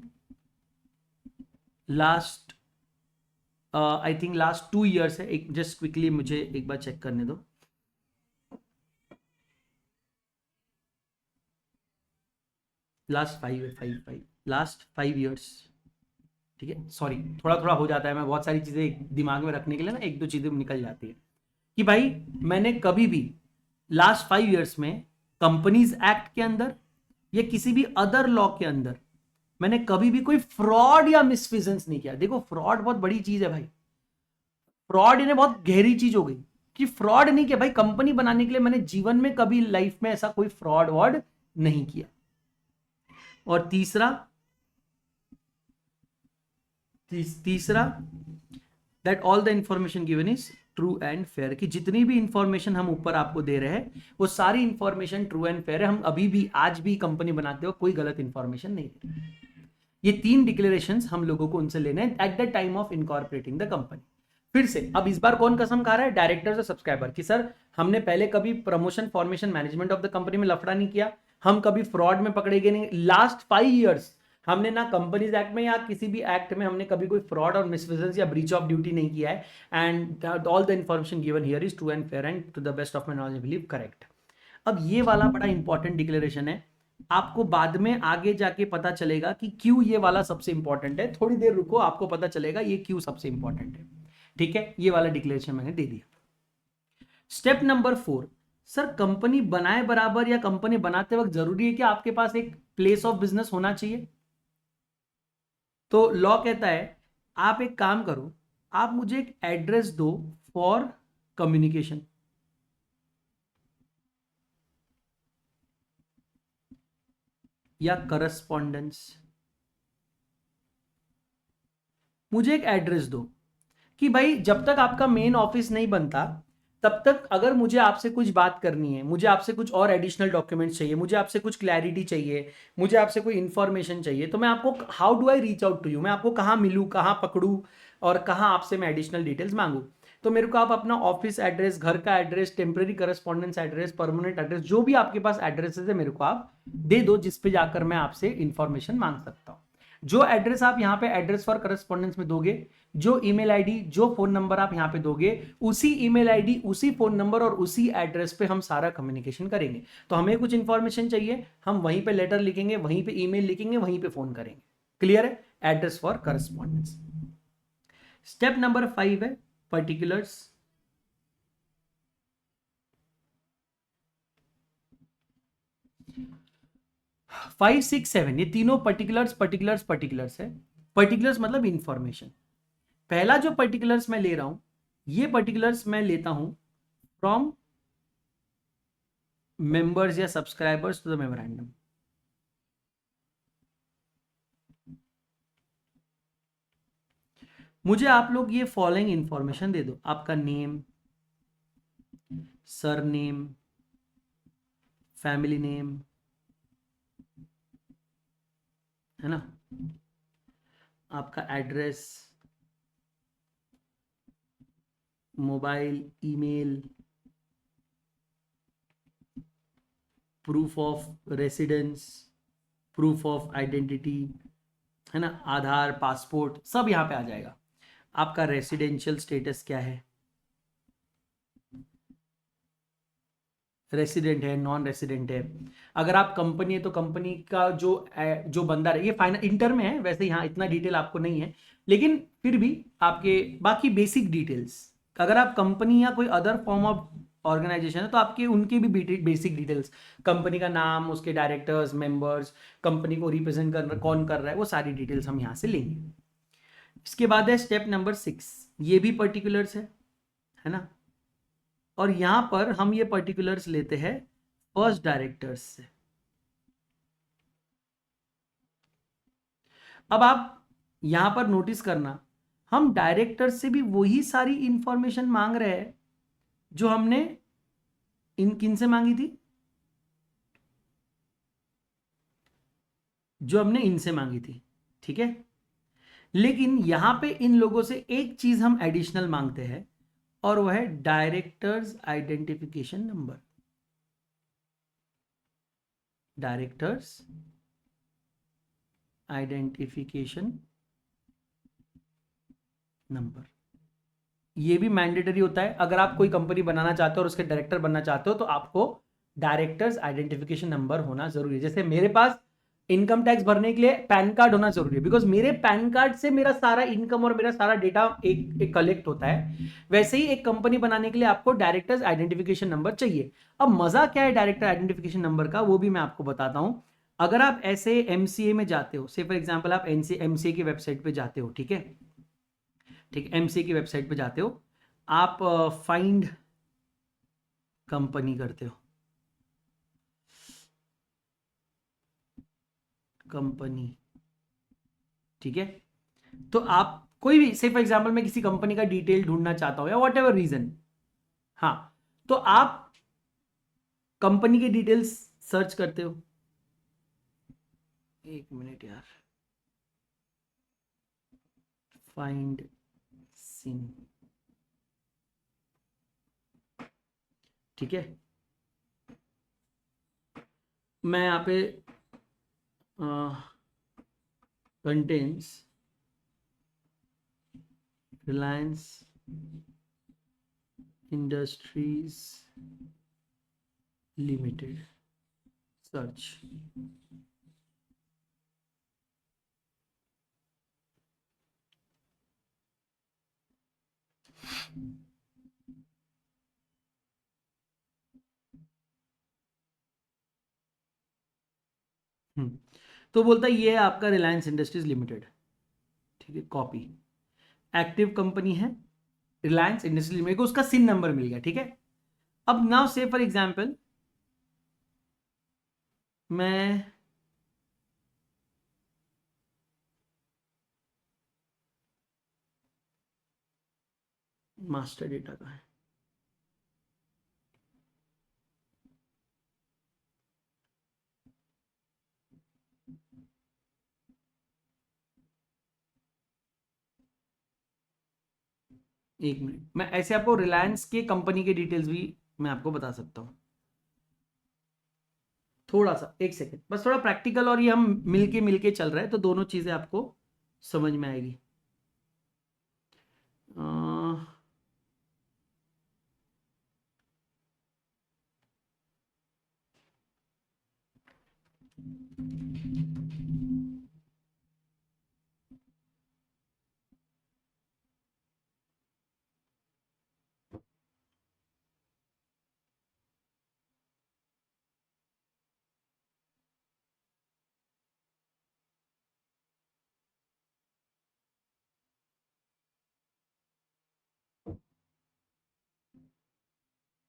last I think last 2 years है। एक जस्ट क्विकली मुझे एक बार चेक करने दो। लास्ट 5 ईयर्स, ठीक है। सॉरी, थोड़ा थोड़ा हो जाता है, मैं बहुत सारी चीजें दिमाग में रखने के लिए ना, एक दो चीजें निकल जाती है। कि भाई मैंने कभी भी लास्ट 5 ईयर्स में कंपनीज एक्ट के अंदर या किसी भी अदर लॉ के अंदर मैंने कभी भी कोई फ्रॉड या मिसफिजेंस नहीं किया। देखो फ्रॉड बहुत बड़ी चीज है भाई, फ्रॉड इन्हें बहुत गहरी चीज हो गई कि फ्रॉड नहीं किया भाई। कंपनी बनाने के लिए मैंने जीवन में कभी लाइफ में ऐसा कोई फ्रॉड वॉर्ड नहीं किया। और तीसरा that all the information given is true and fair, कि जितनी भी इंफॉर्मेशन हम ऊपर आपको दे रहे हैं वो सारी इंफॉर्मेशन ट्रू एंड फेयर है। हम अभी भी आज भी कंपनी बनाते हो कोई गलत इंफॉर्मेशन नहीं दे रहे। ये 3 डिक्लेरेशंस हम लोगों को उनसे लेने हैं eight the time of incorporating the company. फिर से अब इस बार कौन कसम खा रहा है? डायरेक्टर्स और सब्सक्राइबर, कि सर हमने पहले कभी promotion formation management of the company में लफड़ा नहीं किया, हम कभी फ्रॉड में पकड़े गए नहीं। लास्ट 5 ईयर्स हमने ना कंपनीज एक्ट में या किसी भी एक्ट में हमने कभी कोई फ्रॉड और मिसविजन्स या ब्रीच ऑफ ड्यूटी नहीं किया है। And all the information given here is true and fair and to the best of my knowledge believe correct. अब ये वाला बड़ा इंपॉर्टेंट डिक्लेरेशन है, आपको बाद में आगे जाके पता चलेगा कि क्यों ये वाला सबसे इंपॉर्टेंट है। थोड़ी देर रुको, आपको पता चलेगा ये क्यों सबसे इंपॉर्टेंट है। ठीक है, ये वाला डिक्लेरेशन मैंने दे दिया। स्टेप नंबर 4, सर कंपनी बनाए बराबर या कंपनी बनाते वक्त जरूरी है कि आपके पास एक प्लेस ऑफ बिजनेस होना चाहिए? तो लॉ कहता है आप एक काम करो, आप मुझे एक एड्रेस दो फॉर कम्युनिकेशन। या करस्पॉन्डेंस, मुझे एक एड्रेस दो कि भाई जब तक आपका मेन ऑफिस नहीं बनता तब तक अगर मुझे आपसे कुछ बात करनी है, मुझे आपसे कुछ और एडिशनल डॉक्यूमेंट्स चाहिए, मुझे आपसे कुछ क्लैरिटी चाहिए, मुझे आपसे कोई इंफॉर्मेशन चाहिए, तो मैं आपको how do I reach out to you, मैं आपको कहाँ मिलूँ, कहाँ पकड़ूँ और कहाँ आपसे मैं एडिशनल डिटेल्स मांगू? तो मेरे को आप अपना ऑफिस एड्रेस, घर का address, temporary correspondence address, permanent address, जो भी आपके पास एड्रेसेस है मेरे को आप दे दो, जिस पे जाकर मैं आपसे इंफॉर्मेशन मांग सकता हूँ। जो एड्रेस आप यहाँ पे एड्रेस फॉर करस्पॉन्डेंस में दोगे, जो ईमेल आईडी, जो फोन नंबर आप यहाँ पे दोगे, उसी ईमेल आईडी, उसी फोन नंबर और उसी एड्रेस पे हम सारा कम्युनिकेशन करेंगे। तो हमें कुछ इंफॉर्मेशन चाहिए, हम वहीं पे लेटर लिखेंगे, वहीं पे ईमेल लिखेंगे, वहीं पे फोन करेंगे। क्लियर है? Address for correspondence. Step number 5 है पर्टिकुलर्स। फाइव सिक्स सेवन ये तीनों पर्टिकुलर्स पर्टिकुलर्स पर्टिकुलर्स है। पर्टिकुलर्स मतलब इंफॉर्मेशन। पहला जो पर्टिकुलर्स मैं ले रहा हूं, ये पर्टिकुलर्स मैं लेता हूं फ्रॉम मेंबर्स या सब्सक्राइबर्स टू द मेमोरेंडम। मुझे आप लोग ये फॉलोइंग इंफॉर्मेशन दे दो, आपका नेम, सरनेम, फैमिली नेम, है ना, आपका address, mobile, email, proof of residence, proof of identity, है ना, आधार, पासपोर्ट, सब यहाँ पे आ जाएगा। आपका रेसिडेंशियल स्टेटस क्या है, रेसिडेंट है, नॉन रेसिडेंट है। अगर आप कंपनी है तो कंपनी का जो बंदा है, ये फाइनल इंटर में है वैसे, यहाँ इतना डिटेल आपको नहीं है, लेकिन फिर भी आपके बाकी बेसिक डिटेल्स, अगर आप कंपनी या कोई अदर फॉर्म ऑफ ऑर्गेनाइजेशन है तो आपके उनके भी बेसिक डिटेल्स, कंपनी का नाम, उसके डायरेक्टर्स, मेंबर्स, कंपनी को रिप्रेजेंट कर कौन कर रहा है, वो सारी डिटेल्स हम यहाँ से लेंगे। इसके बाद है स्टेप नंबर 6, ये भी पर्टिकुलर्स है ना, और यहां पर हम ये पर्टिकुलर्स लेते हैं फर्स्ट डायरेक्टर्स से। अब आप यहां पर नोटिस करना, हम डायरेक्टर से भी वही सारी इंफॉर्मेशन मांग रहे हैं जो हमने इन किन से मांगी थी, जो हमने इनसे मांगी थी। ठीक है, लेकिन यहां पे इन लोगों से एक चीज हम एडिशनल मांगते हैं और वह है directors identification number. Directors identification number, ये भी मैंडेटरी होता है। अगर आप कोई कंपनी बनाना चाहते हो और उसके डायरेक्टर बनना चाहते हो तो आपको डायरेक्टर्स आइडेंटिफिकेशन नंबर होना जरूरी है। जैसे मेरे पास इनकम टैक्स भरने के लिए पैन कार्ड होना जरूरी है, बिकॉज मेरे पैन कार्ड से मेरा सारा इनकम और मेरा सारा डेटा एक कलेक्ट होता है। वैसे ही एक कंपनी बनाने के लिए आपको डायरेक्टर्स आइडेंटिफिकेशन नंबर चाहिए। अब मजा क्या है डायरेक्टर आइडेंटिफिकेशन नंबर का, वो भी मैं आपको बताता हूं। अगर आप ऐसे एमसीए में जाते हो, से फॉर एग्जाम्पल आप एमसीए की वेबसाइट पे जाते हो, ठीक है, ठीक, एमसीए की वेबसाइट पे जाते हो, आप फाइंड कंपनी करते हो, कंपनी, ठीक है। तो आप कोई भी से फॉर एग्जाम्पल मैं किसी कंपनी का डिटेल ढूंढना चाहता हूं या वॉट एवर रीजन, हाँ, तो आप कंपनी के डिटेल्स सर्च करते हो। एक मिनट यार, फाइंड सिन, ठीक है। मैं यहाँ पे contents Reliance industries limited search, तो बोलता है ये है आपका रिलायंस इंडस्ट्रीज लिमिटेड, ठीक है। कॉपी, एक्टिव कंपनी है रिलायंस इंडस्ट्रीज लिमिटेड को, उसका सिन नंबर मिल गया, ठीक है। अब नाउ से फॉर एग्जांपल मैं मास्टर डेटा का है, एक मिनट, मैं ऐसे आपको रिलायंस के कंपनी के डिटेल्स भी मैं आपको बता सकता हूँ। थोड़ा सा एक सेकेंड बस, थोड़ा प्रैक्टिकल और ये हम मिलके चल रहे हैं तो दोनों चीजें आपको समझ में आएगी।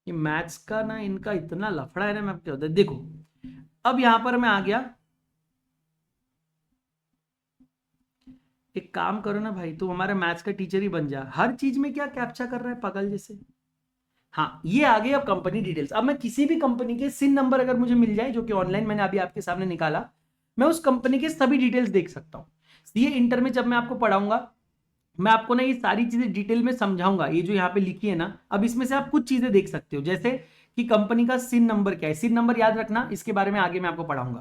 ये मैथ्स का ना इनका इतना लफड़ा है ना, मैं आपको क्या होता है, देखो अब यहां पर मैं आ गया, एक काम करो ना भाई, तू हमारा मैथ्स का टीचर ही बन जा, हर चीज में क्या कैप्चा कर रहा है पागल जैसे। हाँ, ये आ गई अब कंपनी डिटेल्स। अब मैं किसी भी कंपनी के सिन नंबर अगर मुझे मिल जाए, जो कि ऑनलाइन मैंने अभी आपके सामने निकाला, मैं उस कंपनी के सभी डिटेल्स देख सकता हूँ। ये इंटर में जब मैं आपको पढ़ाऊंगा, मैं आपको ना ये सारी चीजें डिटेल में समझाऊंगा। ये जो यहाँ पे लिखी है ना, अब इसमें से आप कुछ चीजें देख सकते हो, जैसे कि कंपनी का सिन नंबर क्या है। सिन नंबर याद रखना, इसके बारे में आगे मैं आपको पढ़ाऊंगा।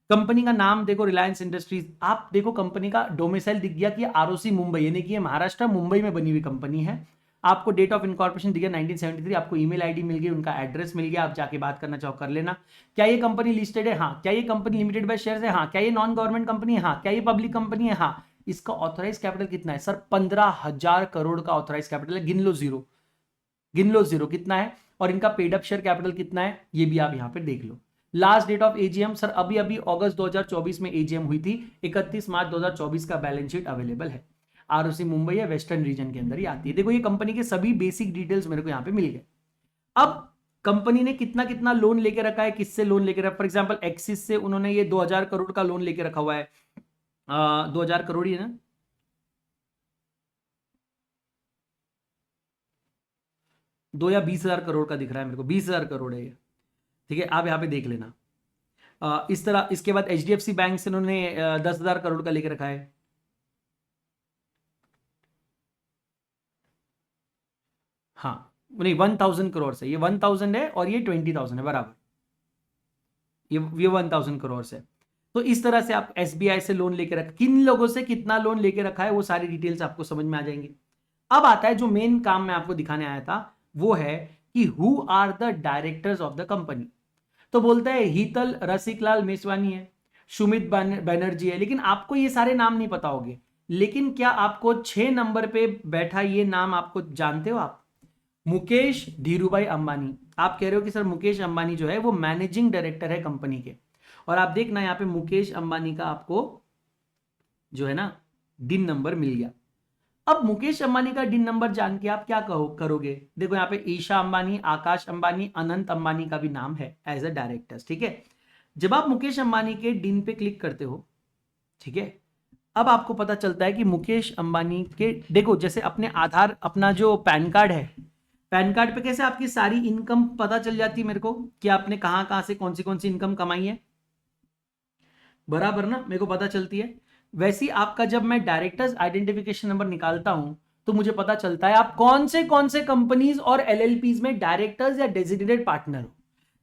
कंपनी का नाम देखो, रिलायंस इंडस्ट्रीज। आप देखो कंपनी का डोमिसाइल दिख गया कि आरओसी मुंबई, यानी कि ये महाराष्ट्र मुंबई में बनी हुई कंपनी है। आपको डेट ऑफ इनकॉर्पोरेशन दिख गया 1973, आपको ईमेल आईडी मिल गई, उनका एड्रेस मिल गया, आप जाके बात करना चाहो कर लेना। क्या ये कंपनी लिस्टेड है? हाँ। क्या ये कंपनी लिमिटेड बाय शेयर्स है? हाँ। क्या ये नॉन गवर्नमेंट कंपनी है? हाँ। क्या ये पब्लिक कंपनी है? हाँ। इसका ऑथराइज कैपिटल कितना है सर? 15,000 करोड़ का ऑथराइज कैपिटल है। गिन लो जीरो, गिन लो जीरो कितना है। और इनका पेड अप शेयर कैपिटल कितना है, ये भी आप यहां पे देख लो। Last date of AGM sir, अभी अभी अगस्त 2024 में एजीएम हुई थी, 31 मार्च 2024 का बैलेंस शीट अवेलेबल है। आरओसी मुंबई है, वेस्टर्न रीजन के अंदर ही आती है। देखो ये कंपनी के सभी बेसिक डिटेल्स मेरे को यहाँ पे मिल गए। अब कंपनी ने कितना कितना लोन लेके रखा है, किससे लोन लेके रखा, फॉर एग्जाम्पल एक्सिस से उन्होंने ये 2000 करोड़ का लोन लेके रखा हुआ है। 2000 करोड़ ही है ना, 2 या 20,000 करोड़ का दिख रहा है मेरे को, 20,000 करोड़ है ये, ठीक है। आप यहाँ पे देख लेना। इस तरह इसके बाद एचडीएफसी बैंक से उन्होंने 10,000 करोड़ का लेके रखा है। हाँ, नहीं 1,000 करोड़ से, ये 1,000 है और ये 20,000 है बराबर, ये 1,000 करोड़ से। तो इस तरह से आप एसबीआई से लोन लेके रख, किन लोगों से कितना लोन लेके रखा है, वो सारी डिटेल्स आपको समझ में आ जाएंगी। अब आता है जो मेन काम मैं आपको दिखाने आया था, वो है कि who are the directors of the company. तो बोलता है हीतल रसिकलाल मेसवानी है, सुमित बनर्जी है, लेकिन आपको ये सारे नाम नहीं पता होंगे। लेकिन क्या आपको 6 नंबर पे बैठा ये नाम आपको जानते हो आप? मुकेश धीरूभाई अंबानी। आप कह रहे हो कि सर मुकेश अंबानी जो है वो मैनेजिंग डायरेक्टर है कंपनी के, और आप देखना यहाँ पे मुकेश अंबानी का आपको जो है ना डिन नंबर मिल गया। अब मुकेश अंबानी का डिन नंबर जान के आप क्या करोगे? देखो यहाँ पे ईशा अंबानी, आकाश अंबानी, अनंत अंबानी का भी नाम है एज अ डायरेक्टर्स, ठीक है। जब आप मुकेश अंबानी के डिन पे क्लिक करते हो, ठीक है। अब आपको पता चलता है कि मुकेश अंबानी के, देखो जैसे अपने आधार, अपना जो पैन कार्ड है, पैन कार्ड पे कैसे आपकी सारी इनकम पता चल जाती है मेरे को कि आपने कहां कहां से कौन सी इनकम कमाई है, बराबर ना, मेरे को पता चलती है। वैसे ही आपका जब मैं डायरेक्टर्स आइडेंटिफिकेशन नंबर निकालता हूं तो मुझे पता चलता है आप कौन से कंपनीज और एलएलपीज में डायरेक्टर्स या डेजिग्नेटेड पार्टनर हो।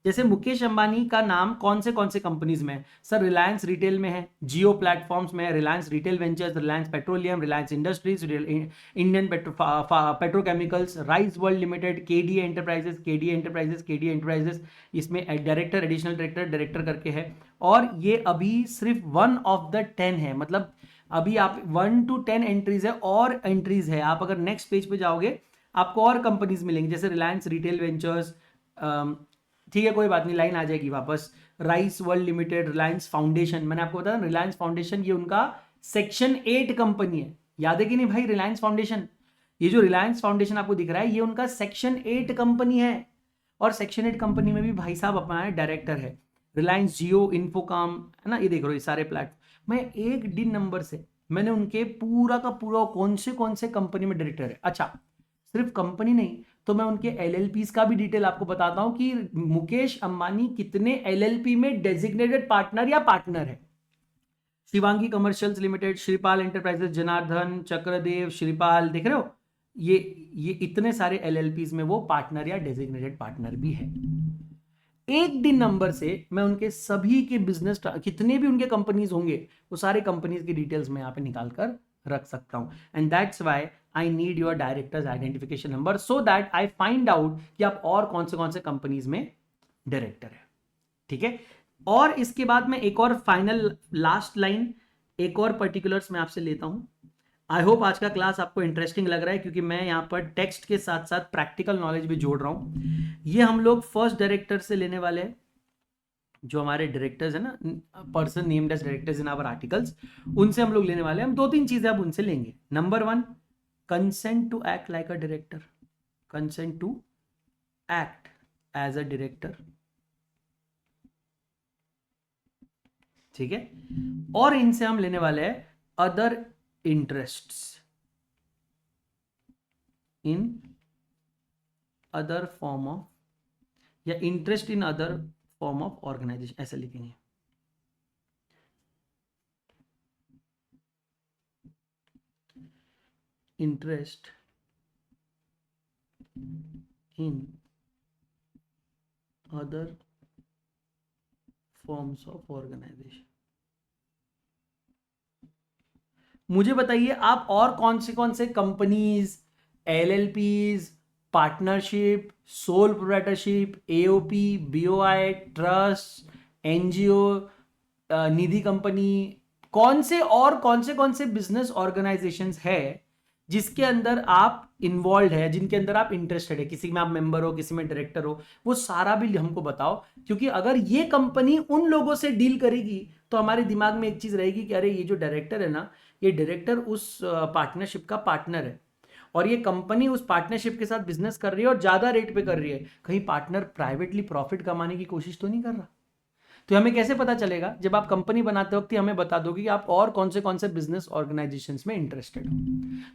जैसे मुकेश अंबानी का नाम कौन से कंपनीज में है सर, रिलायंस रिटेल में है, जियो प्लेटफॉर्म्स में है, Reliance retail ventures, Reliance petroleum, Reliance industries, Indian petrochemicals, rice world limited, KD enterprises, इसमें डायरेक्टर, एडिशनल डायरेक्टर, डायरेक्टर करके है। और ये अभी सिर्फ 1 of the 10 है, मतलब अभी आप 1 to 10 एंट्रीज है, और एंट्रीज है। आप अगर नेक्स्ट पेज पे जाओगे आपको और कंपनीज मिलेंगी, जैसे रिलायंस रिटेल वेंचर्स, ठीक है कोई बात नहीं, लाइन आ जाएगी वापस, rice world limited, Reliance foundation, मैंने आपको बताया रिलायंस फाउंडेशन ये उनका सेक्शन 8 कंपनी है, याद है कि नहीं भाई, रिलायंस फाउंडेशन, ये जो रिलायंस फाउंडेशन आपको दिख रहा है ये उनका सेक्शन 8 कंपनी है। और सेक्शन 8 कंपनी में भी भाई साहब अपना डायरेक्टर है, रिलायंस जियो, इन्फोकॉम, है ना, ये देख रहे हो ये सारे प्लेटफॉर्म। मैं एक दिन नंबर से मैंने उनके पूरा का पूरा कौन से कंपनी में डायरेक्टर है। अच्छा, सिर्फ कंपनी नहीं, तो मैं उनके एलएलपीज का भी डिटेल आपको बताता हूं कि मुकेश अंबानी कितने एलएलपी में डेजिग्नेटेड पार्टनर या पार्टनर है। Shivangi commercials limited, Shripal enterprises, Janardan, Chakradeo, Shripal, देख रहे हो ये इतने सारे एलएलपीज में वो पार्टनर या डेजिग्नेटेड पार्टनर भी है। एक दिन नंबर से मैं उनके सभी के बिजनेस, कितने भी उनके कंपनीज होंगे वो सारे कंपनीज की डिटेल्स मैं यहाँ पे निकाल कर रख सकता हूं। And that's why I need your directors identification number, so that I find out कि आप और कौन से कंपनीज में डायरेक्टर है। ठीक है, और इसके बाद में एक और फाइनल लास्ट लाइन, एक और पर्टिकुलर्स मैं आपसे लेता हूं। आई होप आज का क्लास आपको इंटरेस्टिंग लग रहा है, क्योंकि मैं यहाँ पर टेक्स्ट के साथ साथ प्रैक्टिकल नॉलेज भी जोड़ रहा हूँ। ये हम लोग फर्स्ट डायरेक्टर से लेने वाले हैं, जो हमारे डायरेक्टर्स है ना, person named as directors in our articles, उनसे हम लोग लेने वाले हैं। हम 2-3 चीजें अब उनसे लेंगे। Number 1, consent to act like a director, consent to act as a director, ठीक है। और इनसे हम लेने वाले हैं other interests in other form of, या interest in other form of organization, ऐसा लिखेंगे। interest in other forms of organization। मुझे बताइए आप और कौन से companies, LLPs, partnership, sole proprietorship, AOP, BOI, trust, NGO, Nidhi company, कौन से बिजनेस ऑर्गेनाइजेशंस है जिसके अंदर आप इन्वॉल्व है, जिनके अंदर आप इंटरेस्टेड है, किसी में आप मेंबर हो, किसी में डायरेक्टर हो, वो सारा भी हमको बताओ। क्योंकि अगर ये कंपनी उन लोगों से डील करेगी तो हमारे दिमाग में एक चीज रहेगी कि अरे ये जो डायरेक्टर है ना, ये डायरेक्टर उस पार्टनरशिप का पार्टनर है, और ये कंपनी उस पार्टनरशिप के साथ बिजनेस कर रही है और ज्यादा रेट पे कर रही है, कहीं पार्टनर प्राइवेटली प्रॉफिट कमाने की कोशिश तो नहीं कर रहा। तो हमें कैसे पता चलेगा? जब आप कंपनी बनाते वक्त हमें बता दोगे कि आप और कौन से बिजनेस ऑर्गेनाइजेशंस में इंटरेस्टेड हो।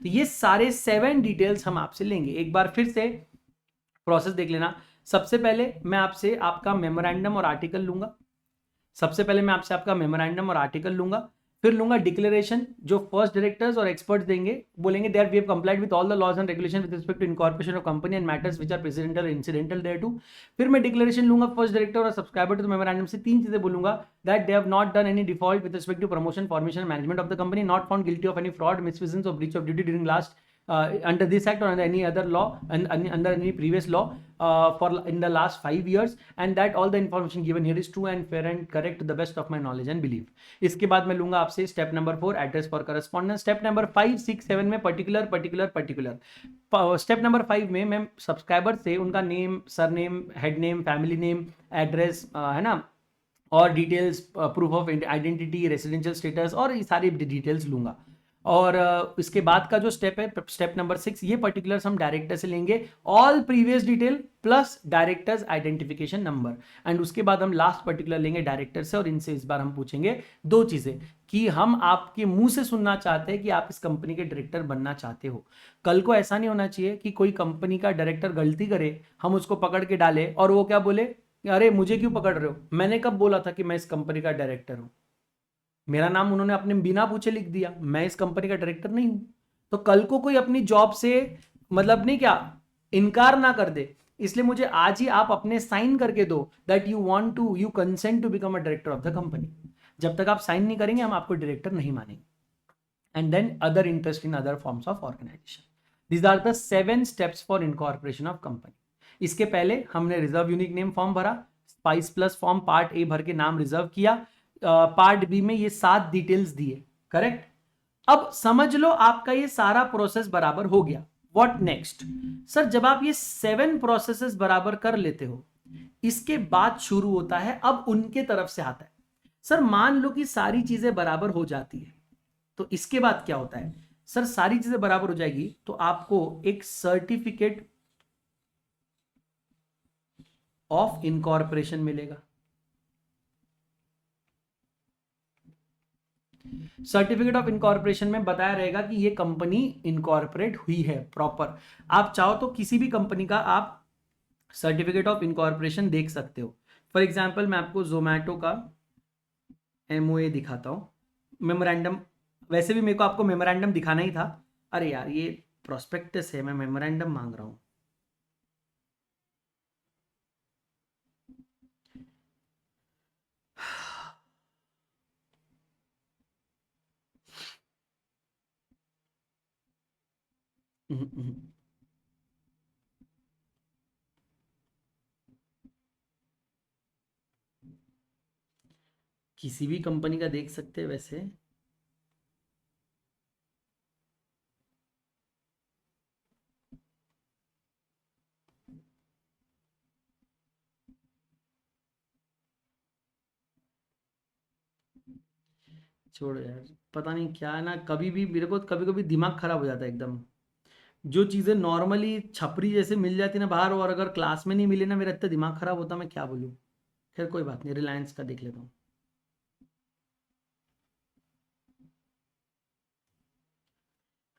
तो ये सारे 7 डिटेल्स हम आपसे लेंगे। एक बार फिर से प्रोसेस देख लेना। सबसे पहले मैं आपसे आपका मेमोरेंडम और आर्टिकल लूंगा, फिर लूंगा डिक्लेरेशन जो फर्स्ट डायरेक्टर्स और एक्सपर्ट्स देंगे, बोलेंगे that we have complied with all the laws and regulation with respect to incorporation of company and matters which are presidential और इनसिडेंटल देयर टू। फिर मैं डिक्लेरेशन लूंगा फर्स्ट डायरेक्टर और subscriber to memorandum से 3 चीजें बोलूंगा, that they have not done any default with respect to promotion, formation, management of the company, not found guilty of any fraud, misfeasance और breach of duty during last under this act or under any other law and under any previous law for in the last 5 years, and that all the information given here is true and fair and correct to the best of my knowledge and belief. इसके बाद मैं लूंगा आपसे step number 4 address for correspondence. Step number 5, 6, 7 में particular. Step number 5 में मैं subscriber से उनका name, surname, head name, family name, address, है ना, और details, proof of identity, residential status और ये सारी डिटेल्स लूंगा। और इसके बाद का जो स्टेप है स्टेप नंबर 6, ये पर्टिकुलर्स हम डायरेक्टर से लेंगे, all previous detail plus directors identification number, and उसके बाद हम लास्ट पर्टिकुलर लेंगे डायरेक्टर से, और इनसे इस बार हम पूछेंगे दो चीजें कि हम आपके मुंह से सुनना चाहते हैं कि आप इस कंपनी के डायरेक्टर बनना चाहते हो। कल को ऐसा नहीं होना चाहिए कि कोई कंपनी का डायरेक्टर गलती करे, हम उसको पकड़ के डाले और वो क्या बोले, अरे मुझे क्यों पकड़ रहे हो, मैंने कब बोला था कि मैं इस कंपनी का डायरेक्टर हूं, मेरा नाम उन्होंने अपने बिना पूछे लिख दिया, मैं इस कंपनी का डायरेक्टर नहीं हूं। तो कल को कोई अपनी जॉब से मतलब नहीं क्या इनकार ना कर दे, इसलिए मुझे आज ही आप अपने साइन करके दो that you want to you consent to become a director of the company. जब तक आप साइन नहीं करेंगे हम आपको डायरेक्टर नहीं मानेंगे। And then other interest in other forms of organisation, these are the 7 steps for incorporation of company. इसके पहले हमने रिजर्व यूनिक नेम फॉर्म भरा, spice plus form part A भर के नाम रिजर्व किया, पार्ट बी में ये 7 डिटेल्स दिए, करेक्ट। अब समझ लो आपका ये सारा प्रोसेस बराबर हो गया, व्हाट नेक्स्ट। सर जब आप ये 7 प्रोसेसेस बराबर कर लेते हो, इसके बाद शुरू होता है, अब उनके तरफ से आता है। सर मान लो कि सारी चीजें बराबर हो जाती है, तो इसके बाद क्या होता है, सर सारी चीजें बराबर हो जाएगी तो आपको एक सर्टिफिकेट ऑफ इनकॉर्पोरेशन मिलेगा। सर्टिफिकेट ऑफ इनकॉर्पोरेशन में बताया रहेगा कि ये कंपनी इनकॉर्पोरेट हुई है प्रॉपर। आप चाहो तो किसी भी कंपनी का आप सर्टिफिकेट ऑफ इनकॉर्पोरेशन देख सकते हो। फॉर एग्जांपल मैं आपको जोमैटो का एमओए दिखाता हूँ, मेमोरेंडम। वैसे भी मेरे को आपको मेमोरेंडम दिखाना ही था, अरे यार ये प्रोस्पेक्टस है, मैं मेमोरेंडम मांग रहा हूँ। किसी भी कंपनी का देख सकते हैं वैसे। छोड़ो यार, पता नहीं क्या है ना, कभी भी मेरे को कभी कभी दिमाग खराब हो जाता है एकदम। जो चीज़ें नॉर्मली छपरी जैसे मिल जाती ना बाहर, और अगर क्लास में नहीं मिली ना, मेरा इतना दिमाग खराब होता, मैं क्या बोलूँ। खैर कोई बात नहीं, रिलायंस का देख लेता हूँ।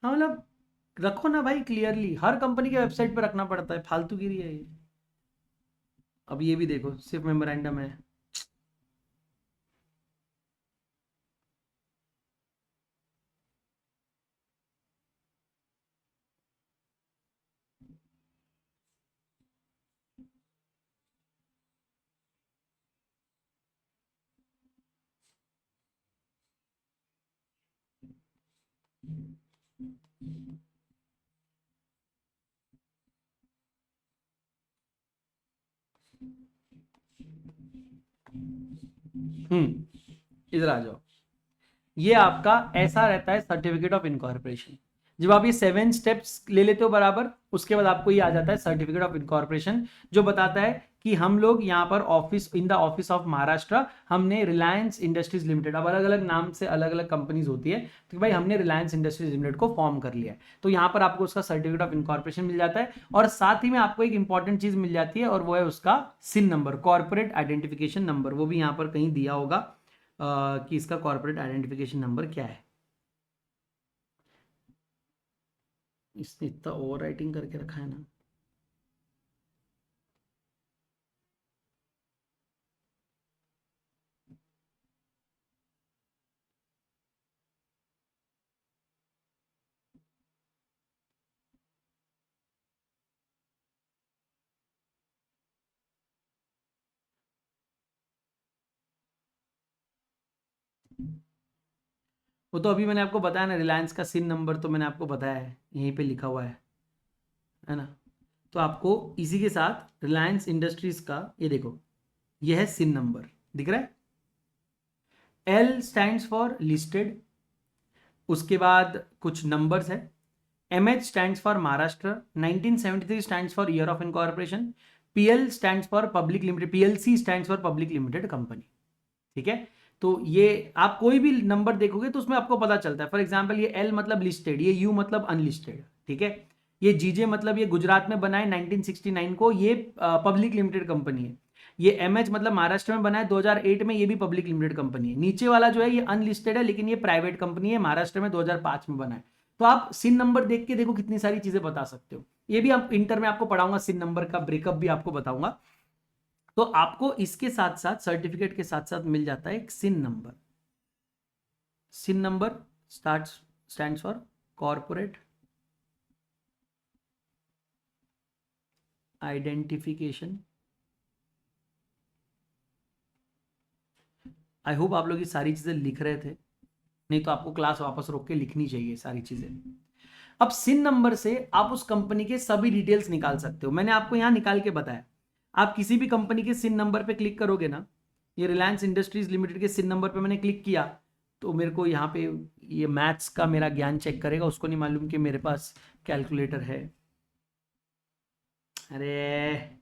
हाँ मतलब रखो ना भाई, क्लियरली हर कंपनी के वेबसाइट पे रखना पड़ता है, फालतूगिरी है ये। अब ये भी देखो सिर्फ मेमोरेंडम है। इधर आ जाओ। ये आपका ऐसा रहता है सर्टिफिकेट ऑफ इनकॉर्पोरेशन। जब आप ये 7 स्टेप्स ले लेते हो बराबर, उसके बाद आपको ये आ जाता है सर्टिफिकेट ऑफ इनकॉर्पोरेशन, जो बताता है कि हम लोग यहाँ पर office in the office of Maharashtra, हमने रिलायंस इंडस्ट्रीज लिमिटेड, अब अलग अलग नाम से अलग अलग कंपनीज होती है, तो भाई हमने रिलायंस इंडस्ट्रीज लिमिटेड को फॉर्म कर लिया है, तो यहाँ पर आपको उसका सर्टिफिकेट ऑफ इनकॉर्पोरेशन मिल जाता है। और साथ ही में आपको एक इंपॉर्टेंट चीज मिल जाती है, और वो है उसका सिन नंबर, कॉर्पोरेट आइडेंटिफिकेशन नंबर, वो भी यहाँ पर कहीं दिया होगा कि इसका कॉर्पोरेट आइडेंटिफिकेशन नंबर क्या है। इसने इतना ओवर राइटिंग करके रखा है ना। वो तो अभी मैंने आपको बताया ना, रिलायंस का सिन नंबर तो मैंने आपको बताया है, यहीं पे लिखा हुआ है ना। तो आपको इसी के साथ रिलायंस इंडस्ट्रीज का ये देखो, ये है सिन नंबर, दिख रहा है। एल स्टैंड्स फॉर लिस्टेड, उसके बाद कुछ नंबर्स है। M H stands for Maharashtra, 1973 stands for year of incorporation, PL stands for public limited, PLC stands for public limited company, ठीक है। तो ये आप कोई भी नंबर देखोगे तो उसमें आपको पता चलता है। फॉर एग्जाम्पल ये एल मतलब लिस्टेड, ये यू मतलब अनलिस्टेड, ठीक है। ये जीजे मतलब ये गुजरात में बना है 1969 को, ये पब्लिक लिमिटेड कंपनी है। ये एमएच मतलब महाराष्ट्र में बना है 2008 में, ये भी पब्लिक लिमिटेड कंपनी है। नीचे वाला जो है ये अनलिस्टेड है लेकिन ये प्राइवेट कंपनी है, महाराष्ट्र में 2005 में बना है। तो आप सिन नंबर देख के देखो कितनी सारी चीजें बता सकते हो। ये भी आप इंटर में आपको पढ़ाऊंगा, सिन नंबर का ब्रेकअप भी आपको बताऊंगा। तो आपको इसके साथ साथ सर्टिफिकेट के साथ साथ मिल जाता है एक CIN number. CIN number stands for corporate identification. I hope आप लोग ये सारी चीजें लिख रहे थे, नहीं तो आपको क्लास वापस रोक के लिखनी चाहिए सारी चीजें। अब सिन नंबर से आप उस कंपनी के सभी डिटेल्स निकाल सकते हो। मैंने आपको यहां निकाल के बताया। आप किसी भी कंपनी के सिन नंबर पे क्लिक करोगे ना, ये रिलायंस इंडस्ट्रीज लिमिटेड के सिन नंबर पे मैंने क्लिक किया तो मेरे को यहाँ पे ये मैथ्स का मेरा ज्ञान चेक करेगा, उसको नहीं मालूम कि मेरे पास कैलकुलेटर है। अरे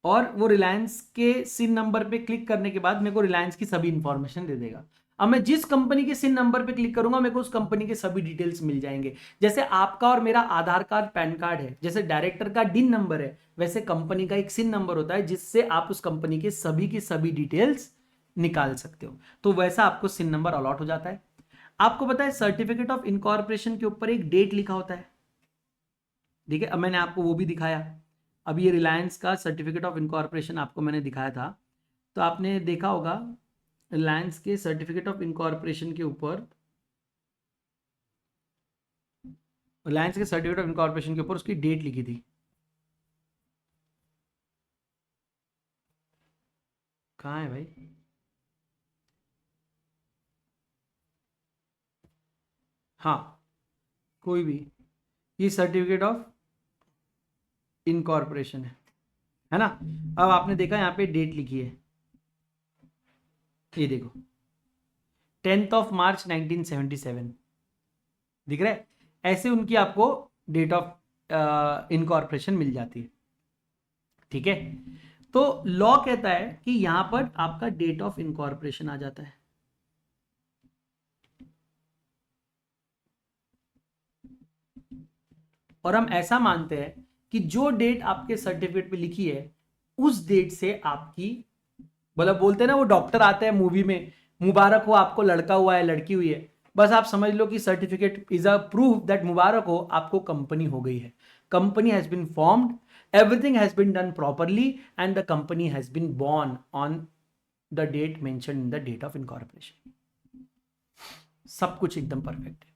और वो रिलायंस के सिन नंबर पे क्लिक करने के बाद मेरे को रिलायंस की सभी इंफॉर्मेशन दे देगा। अब मैं जिस कंपनी के सिन नंबर पे क्लिक करूंगा मेरे को उस कंपनी के सभी डिटेल्स मिल जाएंगे। जैसे आपका और मेरा आधार कार्ड पैन कार्ड है, जैसे डायरेक्टर का डिन नंबर है, वैसे कंपनी का एक सिन नंबर होता है जिससे आप उस कंपनी के सभी डिटेल्स निकाल सकते हो। तो वैसा आपको सिन नंबर अलॉट हो जाता है। आपको पता है सर्टिफिकेट ऑफ इनकॉर्पोरेशन के ऊपर एक डेट लिखा होता है, ठीक है। अब मैंने आपको वो भी दिखाया। अब ये रिलायंस का सर्टिफिकेट ऑफ इनकॉर्पोरेशन आपको मैंने दिखाया था, तो आपने देखा होगा रिलायंस के सर्टिफिकेट ऑफ इनकॉर्पोरेशन के ऊपर, रिलायंस के सर्टिफिकेट ऑफ इनकॉर्पोरेशन के ऊपर उसकी डेट लिखी थी। कहाँ है भाई? हाँ, कोई भी, ये सर्टिफिकेट ऑफ इनकॉर्पोरेशन है ना। अब आपने देखा यहाँ पे डेट लिखी है, ये देखो 10th ऑफ मार्च 1977 दिख रहा है। ऐसे उनकी आपको डेट ऑफ इनकॉर्पोरेशन मिल जाती है, ठीक है। तो लॉ कहता है कि यहां पर आपका डेट ऑफ इनकॉर्पोरेशन आ जाता है। और हम ऐसा मानते हैं कि जो डेट आपके सर्टिफिकेट पे लिखी है उस डेट से आपकी, मतलब बोलते हैं ना वो डॉक्टर आते हैं मूवी में, मुबारक हो आपको लड़का हुआ है लड़की हुई है, बस आप समझ लो कि certificate is a proof that मुबारक हो आपको कंपनी हो गई है, company has been formed, everything has been done properly and the company has been born on the date mention in the date of incorporation. सब कुछ एकदम परफेक्ट है।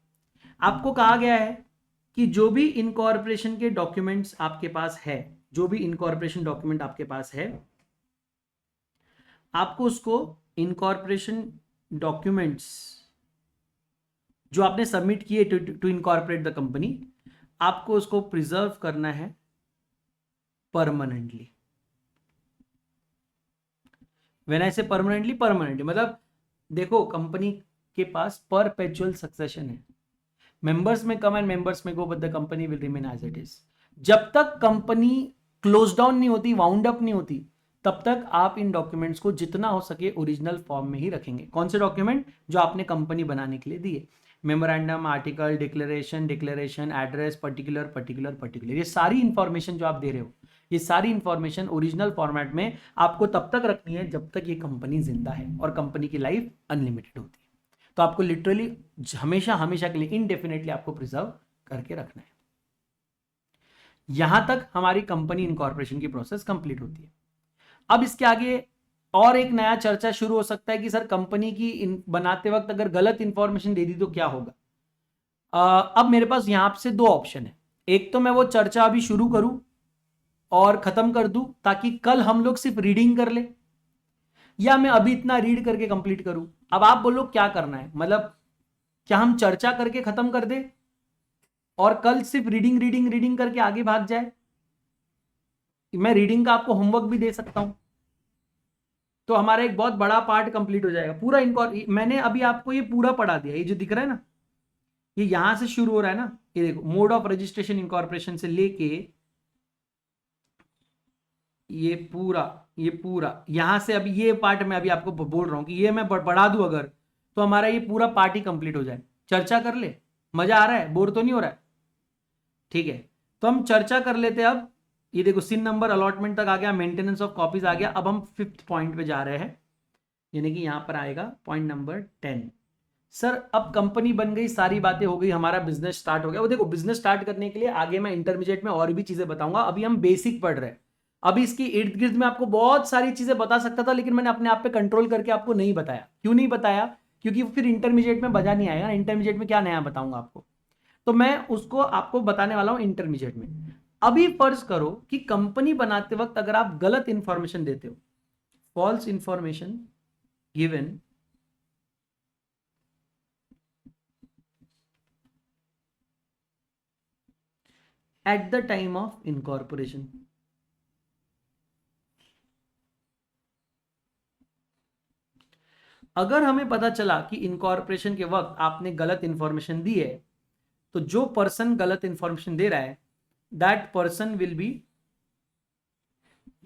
आपको कहा गया है कि जो भी इनकॉर्पोरेशन के डॉक्यूमेंट्स आपके पास है, जो भी इनकॉर्पोरेशन डॉक्यूमेंट आपके पास है, आपको उसको इनकॉर्पोरेशन डॉक्यूमेंट्स जो आपने सबमिट किए टू इनकॉर्पोरेट द कंपनी, आपको उसको प्रिजर्व करना है परमानेंटली। व्हेन आई से परमानेंटली मतलब देखो कंपनी के पास परपेचुअल सक्सेशन है, members may come and members may go but the company will remain as it is. जब तक कंपनी क्लोज डाउन नहीं होती, वाउंड अप नहीं होती, तब तक आप इन डॉक्यूमेंट्स को जितना हो सके ओरिजिनल फॉर्म में ही रखेंगे। कौन से डॉक्यूमेंट? जो आपने कंपनी बनाने के लिए दिए, memorandum, article, declaration, address, particular, ये सारी इंफॉर्मेशन जो आप दे रहे हो, ये सारी इंफॉर्मेशन ओरिजिनल फॉर्मेट में आपको तब तक रखनी है जब तक ये कंपनी जिंदा है और कंपनी की लाइफ अनलिमिटेड होती है। तो आपको लिटरली हमेशा के लिए इनडेफिनेटली आपको प्रिजर्व करके रखना है। यहां तक हमारी कंपनी इनकॉर्पोरेशन की प्रोसेस कंप्लीट होती है। अब इसके आगे और एक नया चर्चा शुरू हो सकता है कि सर कंपनी की बनाते वक्त अगर गलत इंफॉर्मेशन दे दी तो क्या होगा। अब मेरे पास यहां से दो ऑप्शन है। एक तो मैं वो चर्चा अभी शुरू करूं और खत्म कर दूं ताकि कल हम लोग सिर्फ रीडिंग कर ले, या मैं अभी इतना रीड करके कंप्लीट करूं। अब आप बोलो क्या करना है, मतलब क्या हम चर्चा करके खत्म कर दे और कल सिर्फ रीडिंग करके आगे भाग जाए। मैं रीडिंग का आपको होमवर्क भी दे सकता हूं, तो हमारा एक बहुत बड़ा पार्ट कंप्लीट हो जाएगा पूरा। मैंने अभी आपको ये पूरा पढ़ा दिया, ये जो दिख रहा है ना, ये यहां से शुरू हो रहा है ना, ये देखो मोड ऑफ रजिस्ट्रेशन इनकॉर्पोरेशन से लेके ये पूरा ये पूरा यहां से, अभी ये पार्ट मैं अभी आपको बोल रहा हूं कि ये मैं बढ़ा दूं अगर, तो हमारा ये पूरा पार्ट ही कंप्लीट हो जाए। चर्चा कर ले, मजा आ रहा है, बोर तो नहीं हो रहा है? ठीक है, तो हम चर्चा कर लेते हैं अब। ये देखो सिन नंबर अलॉटमेंट तक आ गया, मेंटेनेंस ऑफ कॉपीज आ गया। अब हम 5th पॉइंट पे जा रहे हैं, यानी कि यहां पर आएगा पॉइंट नंबर 10। सर अब कंपनी बन गई, सारी बातें हो गई, हमारा बिजनेस स्टार्ट हो गया। वो देखो बिजनेस स्टार्ट करने के लिए आगे मैं इंटरमीडिएट में और भी चीजें बताऊंगा, अभी हम बेसिक पढ़ रहे हैं। अभी इसकी इर्द गिर्द में आपको बहुत सारी चीजें बता सकता था, लेकिन मैंने अपने आप पे कंट्रोल करके आपको नहीं बताया। क्यों नहीं बताया? क्योंकि फिर इंटरमीडिएट में मजा नहीं आएगा। इंटरमीडिएट में क्या नया बताऊंगा आपको, तो मैं उसको आपको बताने वाला हूं इंटरमीडिएट में। अभी फर्ज करो कि कंपनी बनाते वक्त अगर आप गलत इंफॉर्मेशन देते हो, false information given at the time of incorporation. अगर हमें पता चला कि इनकॉर्पोरेशन के वक्त आपने गलत इंफॉर्मेशन दी है, तो जो पर्सन गलत इंफॉर्मेशन दे रहा है, that person will be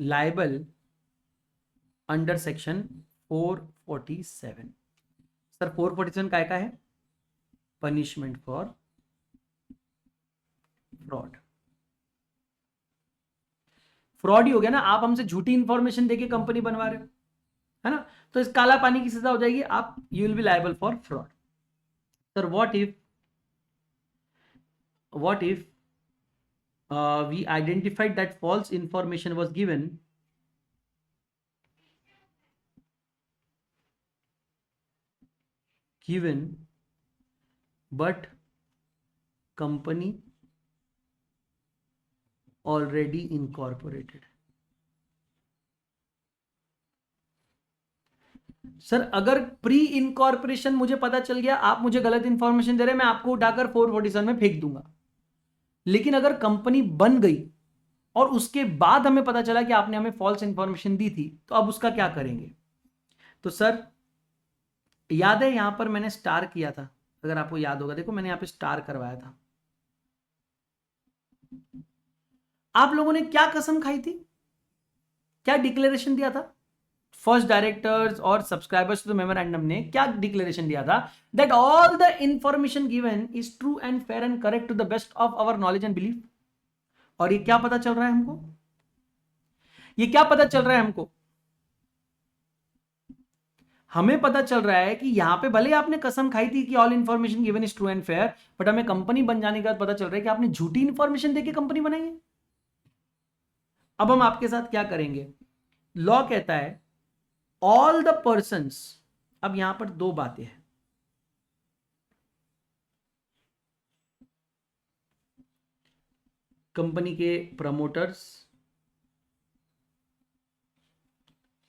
liable under section 447। Sir 447 काय का है? Punishment for fraud. फ्रॉड ही हो गया ना, आप हमसे झूठी इंफॉर्मेशन देके कंपनी बनवा रहे हो, है ना? तो इस काला पानी की सजा हो जाएगी, आप you will be liable for fraud. Sir what if we identified that false information was given but company already incorporated? Sir अगर प्री इनकॉर्पोरेशन मुझे पता चल गया, आप मुझे गलत इंफॉर्मेशन दे रहे हैं, मैं आपको उठाकर 447 में फेंक दूंगा। लेकिन अगर कंपनी बन गई और उसके बाद हमें पता चला कि आपने हमें फॉल्स इंफॉर्मेशन दी थी, तो अब उसका क्या करेंगे? तो सर याद है यहां पर मैंने स्टार किया था, अगर आपको याद होगा, देखो मैंने यहां पे स्टार करवाया था। आप लोगों ने क्या कसम खाई थी, क्या डिक्लेरेशन दिया था? फर्स्ट डायरेक्टर्स और सब्सक्राइबर्स टू द मेमोरेंडम ने क्या डिक्लेरेशन दिया था? That all the information given is true and fair and correct to the best of our knowledge and belief. और ये क्या पता चल रहा है हमको? ये क्या पता चल रहा है हमको? हमें पता चल रहा है कि यहां पे भले आपने कसम खाई थी कि all information given is true and fair, but हमें कंपनी बन जाने के बाद पता चल रहा है कि आपने झूठी इंफॉर्मेशन देके कंपनी बनाई है। अब हम आपके साथ क्या करेंगे? लॉ कहता है ऑल द पर्सन्स, अब यहां पर दो बातें हैं। कंपनी के प्रमोटर्स,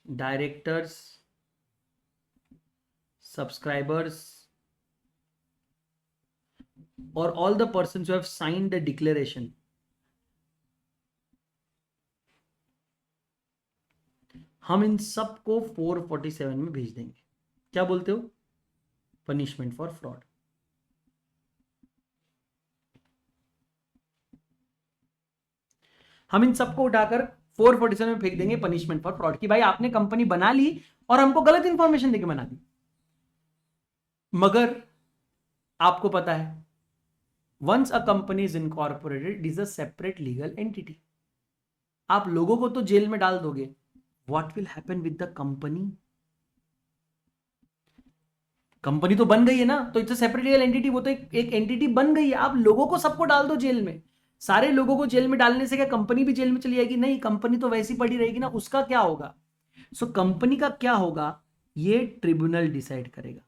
डायरेक्टर्स, सब्सक्राइबर्स और all the persons who have signed the declaration, हम इन सबको 447 में भेज देंगे। क्या बोलते हो? Punishment for fraud. हम इन सबको उठाकर 447 में फेंक देंगे, पनिशमेंट फॉर फ्रॉड, कि भाई आपने कंपनी बना ली और हमको गलत इंफॉर्मेशन देके बना दी। मगर आपको पता है once a company is incorporated it is a separate legal entity. आप लोगों को तो जेल में डाल दोगे, what will happen with the company? Company तो बन गई है ना, तो it's a separate legal entity, वो तो एक एंटिटी बन गई है। आप लोगों को सबको डाल दो जेल में, सारे लोगों को जेल में डालने से क्या कंपनी भी जेल में चली जाएगी? नहीं, कंपनी तो वैसी पड़ी रहेगी ना। उसका क्या होगा? सो कंपनी का क्या होगा, ये ट्रिब्यूनल डिसाइड करेगा।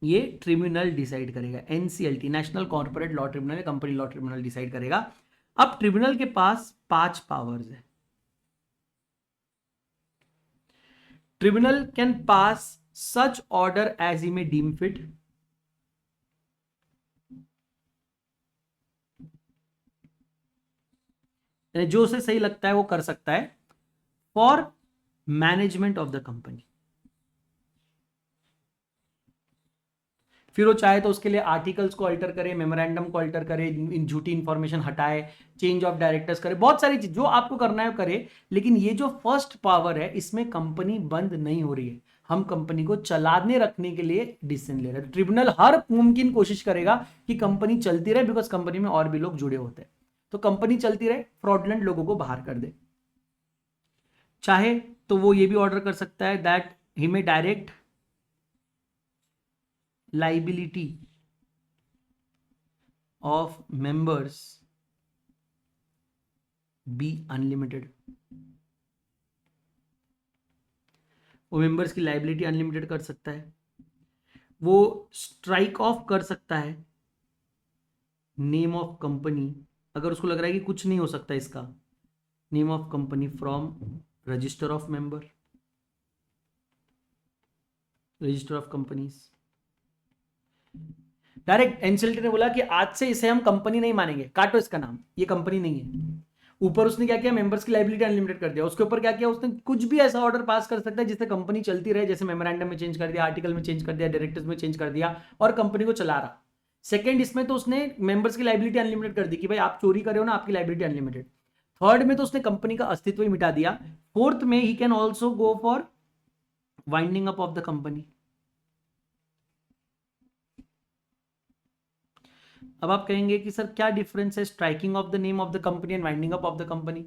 ये ट्रिब्यूनल डिसाइड करेगा, NCLT, national corporate law tribunal, company law tribunal decide करेगा। अब ट्रिब्यूनल के पास 5 पावर्स है। Tribunal can pass such order as he may deem fit, जो उसे सही लगता है वो कर सकता है, for management of the company. फिर वो चाहे तो उसके लिए आर्टिकल्स को अल्टर करे, मेमोरेंडम को अल्टर करे, इन झूठी इंफॉर्मेशन हटाए, चेंज ऑफ डायरेक्टर्स करे, बहुत सारी चीज जो आपको करना है करे। लेकिन ये जो फर्स्ट पावर है इसमें कंपनी बंद नहीं हो रही है, हम कंपनी को चलाने रखने के लिए डिसीजन ले रहे हैं। ट्रिब्यूनल हर मुमकिन कोशिश करेगा कि कंपनी चलती रहे, बिकॉज कंपनी में और भी लोग जुड़े होते हैं, तो कंपनी चलती रहे, फ्रॉडलेंट लोगों को बाहर कर दे। चाहे तो वो ये भी ऑर्डर कर सकता है that he may direct liability of members be unlimited। वो मेंबर्स की लाइबिलिटी अनलिमिटेड कर सकता है, वो स्ट्राइक ऑफ कर सकता है नेम ऑफ कंपनी, अगर उसको लग रहा है कि कुछ नहीं हो सकता इसका, name of company from register of member, register of companies. Direct NCLT ने बोला कि आज से इसे हम कंपनी नहीं मानेंगे, काटो इसका नाम, ये कंपनी नहीं है। ऊपर उसने क्या किया, मेंबर्स की लाइबिलिटी अनलिमिटेड कर दिया। उसके ऊपर क्या किया, उसने कुछ भी ऐसा ऑर्डर पास कर सकता है जिससे कंपनी चलती रहे, जैसे मेमोरेंडम में चेंज कर दिया, आर्टिकल में चेंज कर दिया, डायरेक्टर्स में चेंज कर दिया, और कंपनी को चला रहा। सेकंड, इसमें तो उसने मेंबर्स की लाइबिलिटी अनलिमिटेड कर दी कि भाई आप चोरी कर रहे हो ना, आपकी लाइबिलिटी अनलिमिटेड। थर्ड में तो उसने कंपनी का अस्तित्व ही मिटा दिया। फोर्थ में he can also go for winding up of the company. अब आप कहेंगे कि सर क्या डिफरेंस है striking off the name of the company and winding up of the company.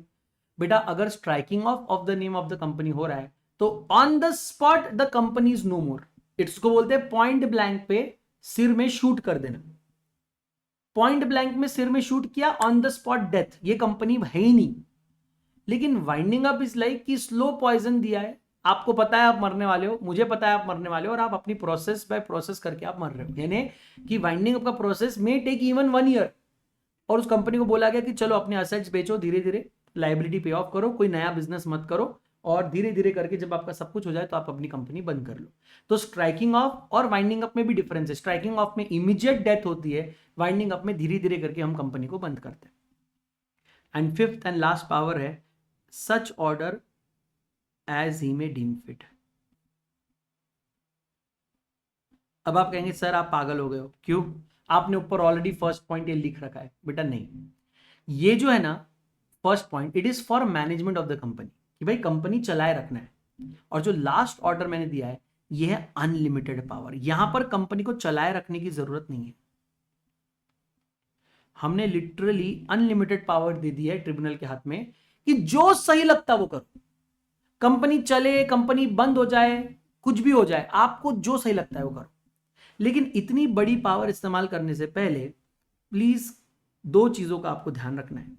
बेटा अगर striking off the name of the company हो रहा है तो on the spot the company is no more, इसको बोलते हैं पॉइंट ब्लैंक पे सिर में शूट कर देना। पॉइंट ब्लैंक में सिर में शूट किया, ऑन द स्पॉट डेथ, ये कंपनी है ही नहीं। लेकिन वाइंडिंग अप इज लाइक कि स्लो पॉइजन दिया है, आपको पता है आप मरने वाले हो, मुझे पता है आप मरने वाले हो, और आप अपनी प्रोसेस बाय प्रोसेस करके आप मर रहे हो। यानी कि वाइंडिंग अप का प्रोसेस में टेक इवन 1 ईयर, और उस कंपनी को बोला गया कि चलो अपने असेट्स बेचो, धीरे धीरे लाइबिलिटी पे ऑफ करो, कोई नया बिजनेस मत करो, और धीरे धीरे करके जब आपका सब कुछ हो जाए तो आप अपनी कंपनी बंद कर लो। तो स्ट्राइकिंग ऑफ और वाइंडिंग अप में भी डिफरेंस है। स्ट्राइकिंग ऑफ में इमीडिएट डेथ होती है, वाइंडिंग अप में धीरे धीरे करके हम कंपनी को बंद करते हैं। And fifth and last power है सच ऑर्डर एज ही में डीम फिट। अब आप कहेंगे सर आप पागल हो गए हो, क्यों, आपने ऊपर ऑलरेडी फर्स्ट पॉइंट ये लिख रखा है। बेटा नहीं, ये जो है ना first point, it is for management of the company, कि भाई कंपनी चलाए रखना है। और जो लास्ट ऑर्डर मैंने दिया है ये है अनलिमिटेड पावर, यहां पर कंपनी को चलाए रखने की जरूरत नहीं है, हमने लिटरली अनलिमिटेड पावर दे दी है ट्रिब्यूनल के हाथ में कि जो सही लगता वो करो, कंपनी चले, कंपनी बंद हो जाए, कुछ भी हो जाए, आपको जो सही लगता है वो करो। लेकिन इतनी बड़ी पावर इस्तेमाल करने से पहले प्लीज 2 चीजों का आपको ध्यान रखना है,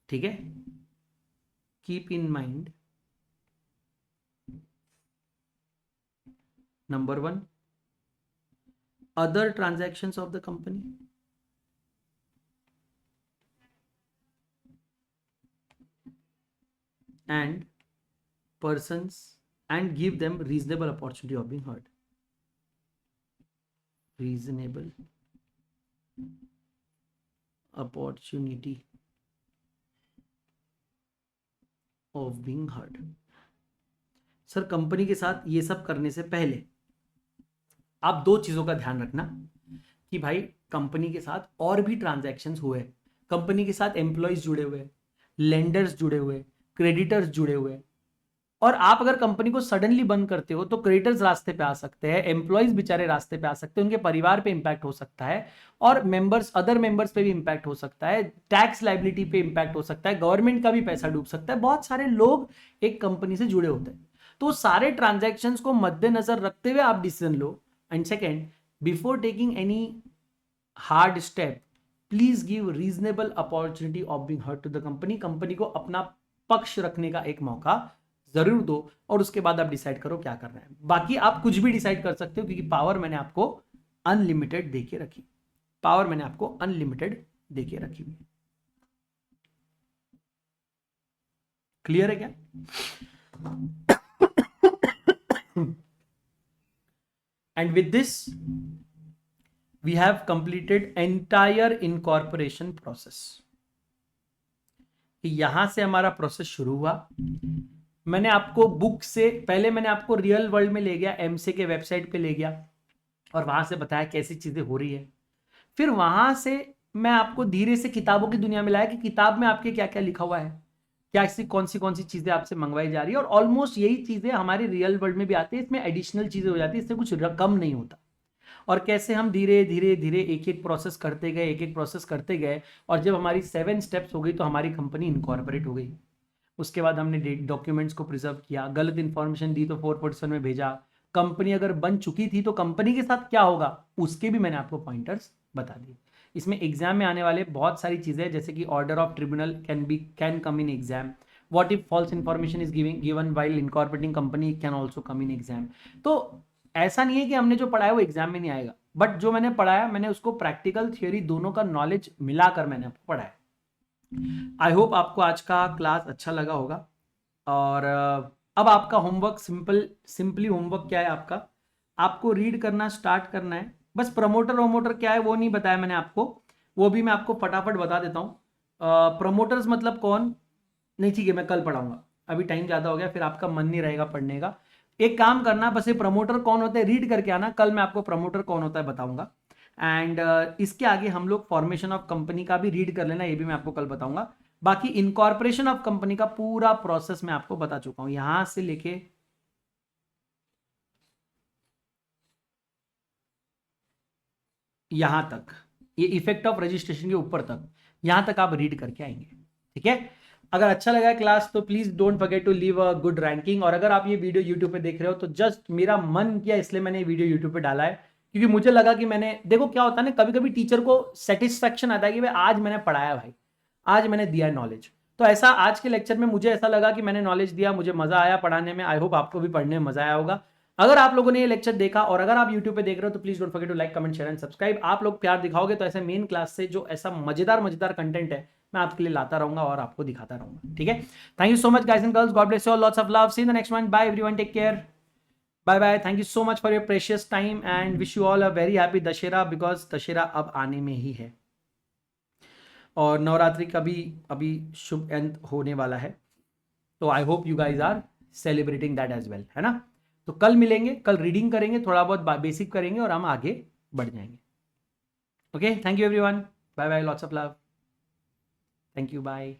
ठीक है। Keep in mind, number 1, other transactions of the company, and persons, and give them reasonable opportunity of being heard, reasonable opportunity of being heard। Sir company के साथ ये सब करने से पहले आप 2 चीजों का ध्यान रखना कि भाई कंपनी के साथ और भी ट्रांजैक्शंस हुए, कंपनी के साथ एम्प्लॉयज जुड़े हुए, लेंडर्स जुड़े हुए, क्रेडिटर्स जुड़े हुए, और आप अगर कंपनी को सडनली बंद करते हो तो क्रेडिटर्स रास्ते पे आ सकते हैं, एम्प्लॉयज बेचारे रास्ते पे आ सकते हैं, उनके परिवार पे इंपैक्ट हो सकता है, और मेंबर्स, अदर मेंबर्स पे भी इंपैक्ट हो सकता है, टैक्स लाइबिलिटी पे इंपैक्ट हो सकता है, गवर्नमेंट का भी पैसा डूब सकता है, बहुत सारे लोग एक कंपनी से जुड़े होते हैं। तो सारे ट्रांजैक्शंस को मद्देनजर रखते हुए आप डिसीजन लो। And second, before taking any hard step please give reasonable opportunity of being heard to the company, company को अपना पक्ष रखने का एक मौका जरूर दो, और उसके बाद आप डिसाइड करो क्या करना है। बाकी आप कुछ भी डिसाइड कर सकते हो, क्योंकि पावर मैंने आपको अनलिमिटेड देके रखी, पावर मैंने आपको अनलिमिटेड देके रखी हुई। क्लियर है क्या? And with this we have completed entire incorporation process. यहां से हमारा प्रोसेस शुरू हुआ। मैंने आपको बुक से पहले मैंने आपको रियल वर्ल्ड में ले गया, एमसे के वेबसाइट पे ले गया, और वहां से बताया कैसी चीजें हो रही है। फिर वहां से मैं आपको धीरे से किताबों की दुनिया में लाया कि किताब में आपके क्या क्या लिखा हुआ है, क्या ऐसी कौन सी चीजें आपसे मंगवाई जा रही है, और ऑलमोस्ट यही चीजें हमारे रियल वर्ल्ड में भी आती है, इसमें एडिशनल चीजें हो जाती है, इससे कुछ कम नहीं होता। और कैसे हम धीरे धीरे धीरे एक एक प्रोसेस करते गए, एक एक प्रोसेस करते गए, और जब हमारी 7 स्टेप्स हो गई तो हमारी कंपनी इनकॉर्पोरेट हो गई। उसके बाद हमने डॉक्यूमेंट्स को प्रिजर्व किया, गलत इंफॉर्मेशन दी तो 447 में भेजा, कंपनी अगर बन चुकी थी तो कंपनी के साथ क्या होगा उसके भी मैंने आपको पॉइंटर्स बता दिए। इसमें एग्जाम में आने वाले बहुत सारी चीजें जैसे कि order of tribunal can come in exam, what if false information is given while incorporating company can also come in exam. तो ऐसा नहीं है कि हमने जो पढ़ाया वो एग्जाम में नहीं आएगा, बट जो मैंने पढ़ाया मैंने उसको प्रैक्टिकल थियोरी दोनों का नॉलेज मिलाकर मैंने आपको पढ़ाया। आई होप आपको आज का क्लास अच्छा लगा होगा। और अब आपका होमवर्क सिंपली होमवर्क क्या है आपका, आपको रीड करना स्टार्ट करना है। बस प्रमोटर वमोटर क्या है वो नहीं बताया मैंने आपको, वो भी मैं आपको फटाफट बता देता हूँ। प्रमोटर्स मतलब कौन, नहीं ठीक है मैं कल पढ़ाऊंगा, अभी टाइम ज़्यादा हो गया फिर आपका मन नहीं रहेगा पढ़ने का। एक काम करना, बस ये प्रमोटर कौन होता है रीड करके आना, कल मैं आपको प्रमोटर कौन होता है बताऊंगा। एंड इसके आगे हम लोग फॉर्मेशन ऑफ कंपनी का भी रीड कर लेना, ये भी मैं आपको कल बताऊंगा। बाकी इनकॉर्पोरेशन ऑफ कंपनी का पूरा प्रोसेस मैं आपको बता चुका हूं, यहां से लेके यहां तक, ये इफेक्ट ऑफ रजिस्ट्रेशन के ऊपर तक, यहां तक आप रीड करके आएंगे। ठीक है, अगर अच्छा लगा क्लास तो please don't forget to leave a good ranking. और अगर आप ये वीडियो यूट्यूब पे देख रहे हो तो जस्ट मेरा मन किया इसलिए मैंने ये वीडियो यूट्यूब पे डाला है, क्योंकि मुझे लगा कि मैंने, देखो क्या होता है ना, कभी कभी टीचर को सेटिस्फेक्शन आता है कि भाई आज मैंने पढ़ाया, भाई आज मैंने दिया नॉलेज। तो ऐसा आज के लेक्चर में मुझे ऐसा लगा कि मैंने नॉलेज दिया, मुझे मजा आया पढ़ाने में। आई होप आपको भी पढ़ने में मजा आया होगा। अगर आप लोगों ने ये लेक्चर देखा और अगर आप यूट्यूब पे देख रहे हो तो please don't forget to like comment share and subscribe. आप लोग प्यार दिखाओगे तो ऐसे मेन क्लास से जो ऐसा मजेदार मजेदार कंटेंट है मैं आपके लिए लाता रहूंगा और आपको दिखाता रहूंगा। ठीक है, thank you so much guys and girls, God bless you all, lots of love, see in the next one, bye everyone, take care, bye bye, thank you so much for your precious time and wish you all a very happy Dussehra, because Dussehra अब आने में ही है और नवरात्रि का भी अभी शुभ अंत होने वाला है। तो I hope you guys are celebrating that as well, है ना। तो कल मिलेंगे, कल रीडिंग करेंगे, थोड़ा बहुत बेसिक करेंगे और हम आगे बढ़ जाएंगे। Okay, thank you everyone, bye bye, lots of love, thank you, bye.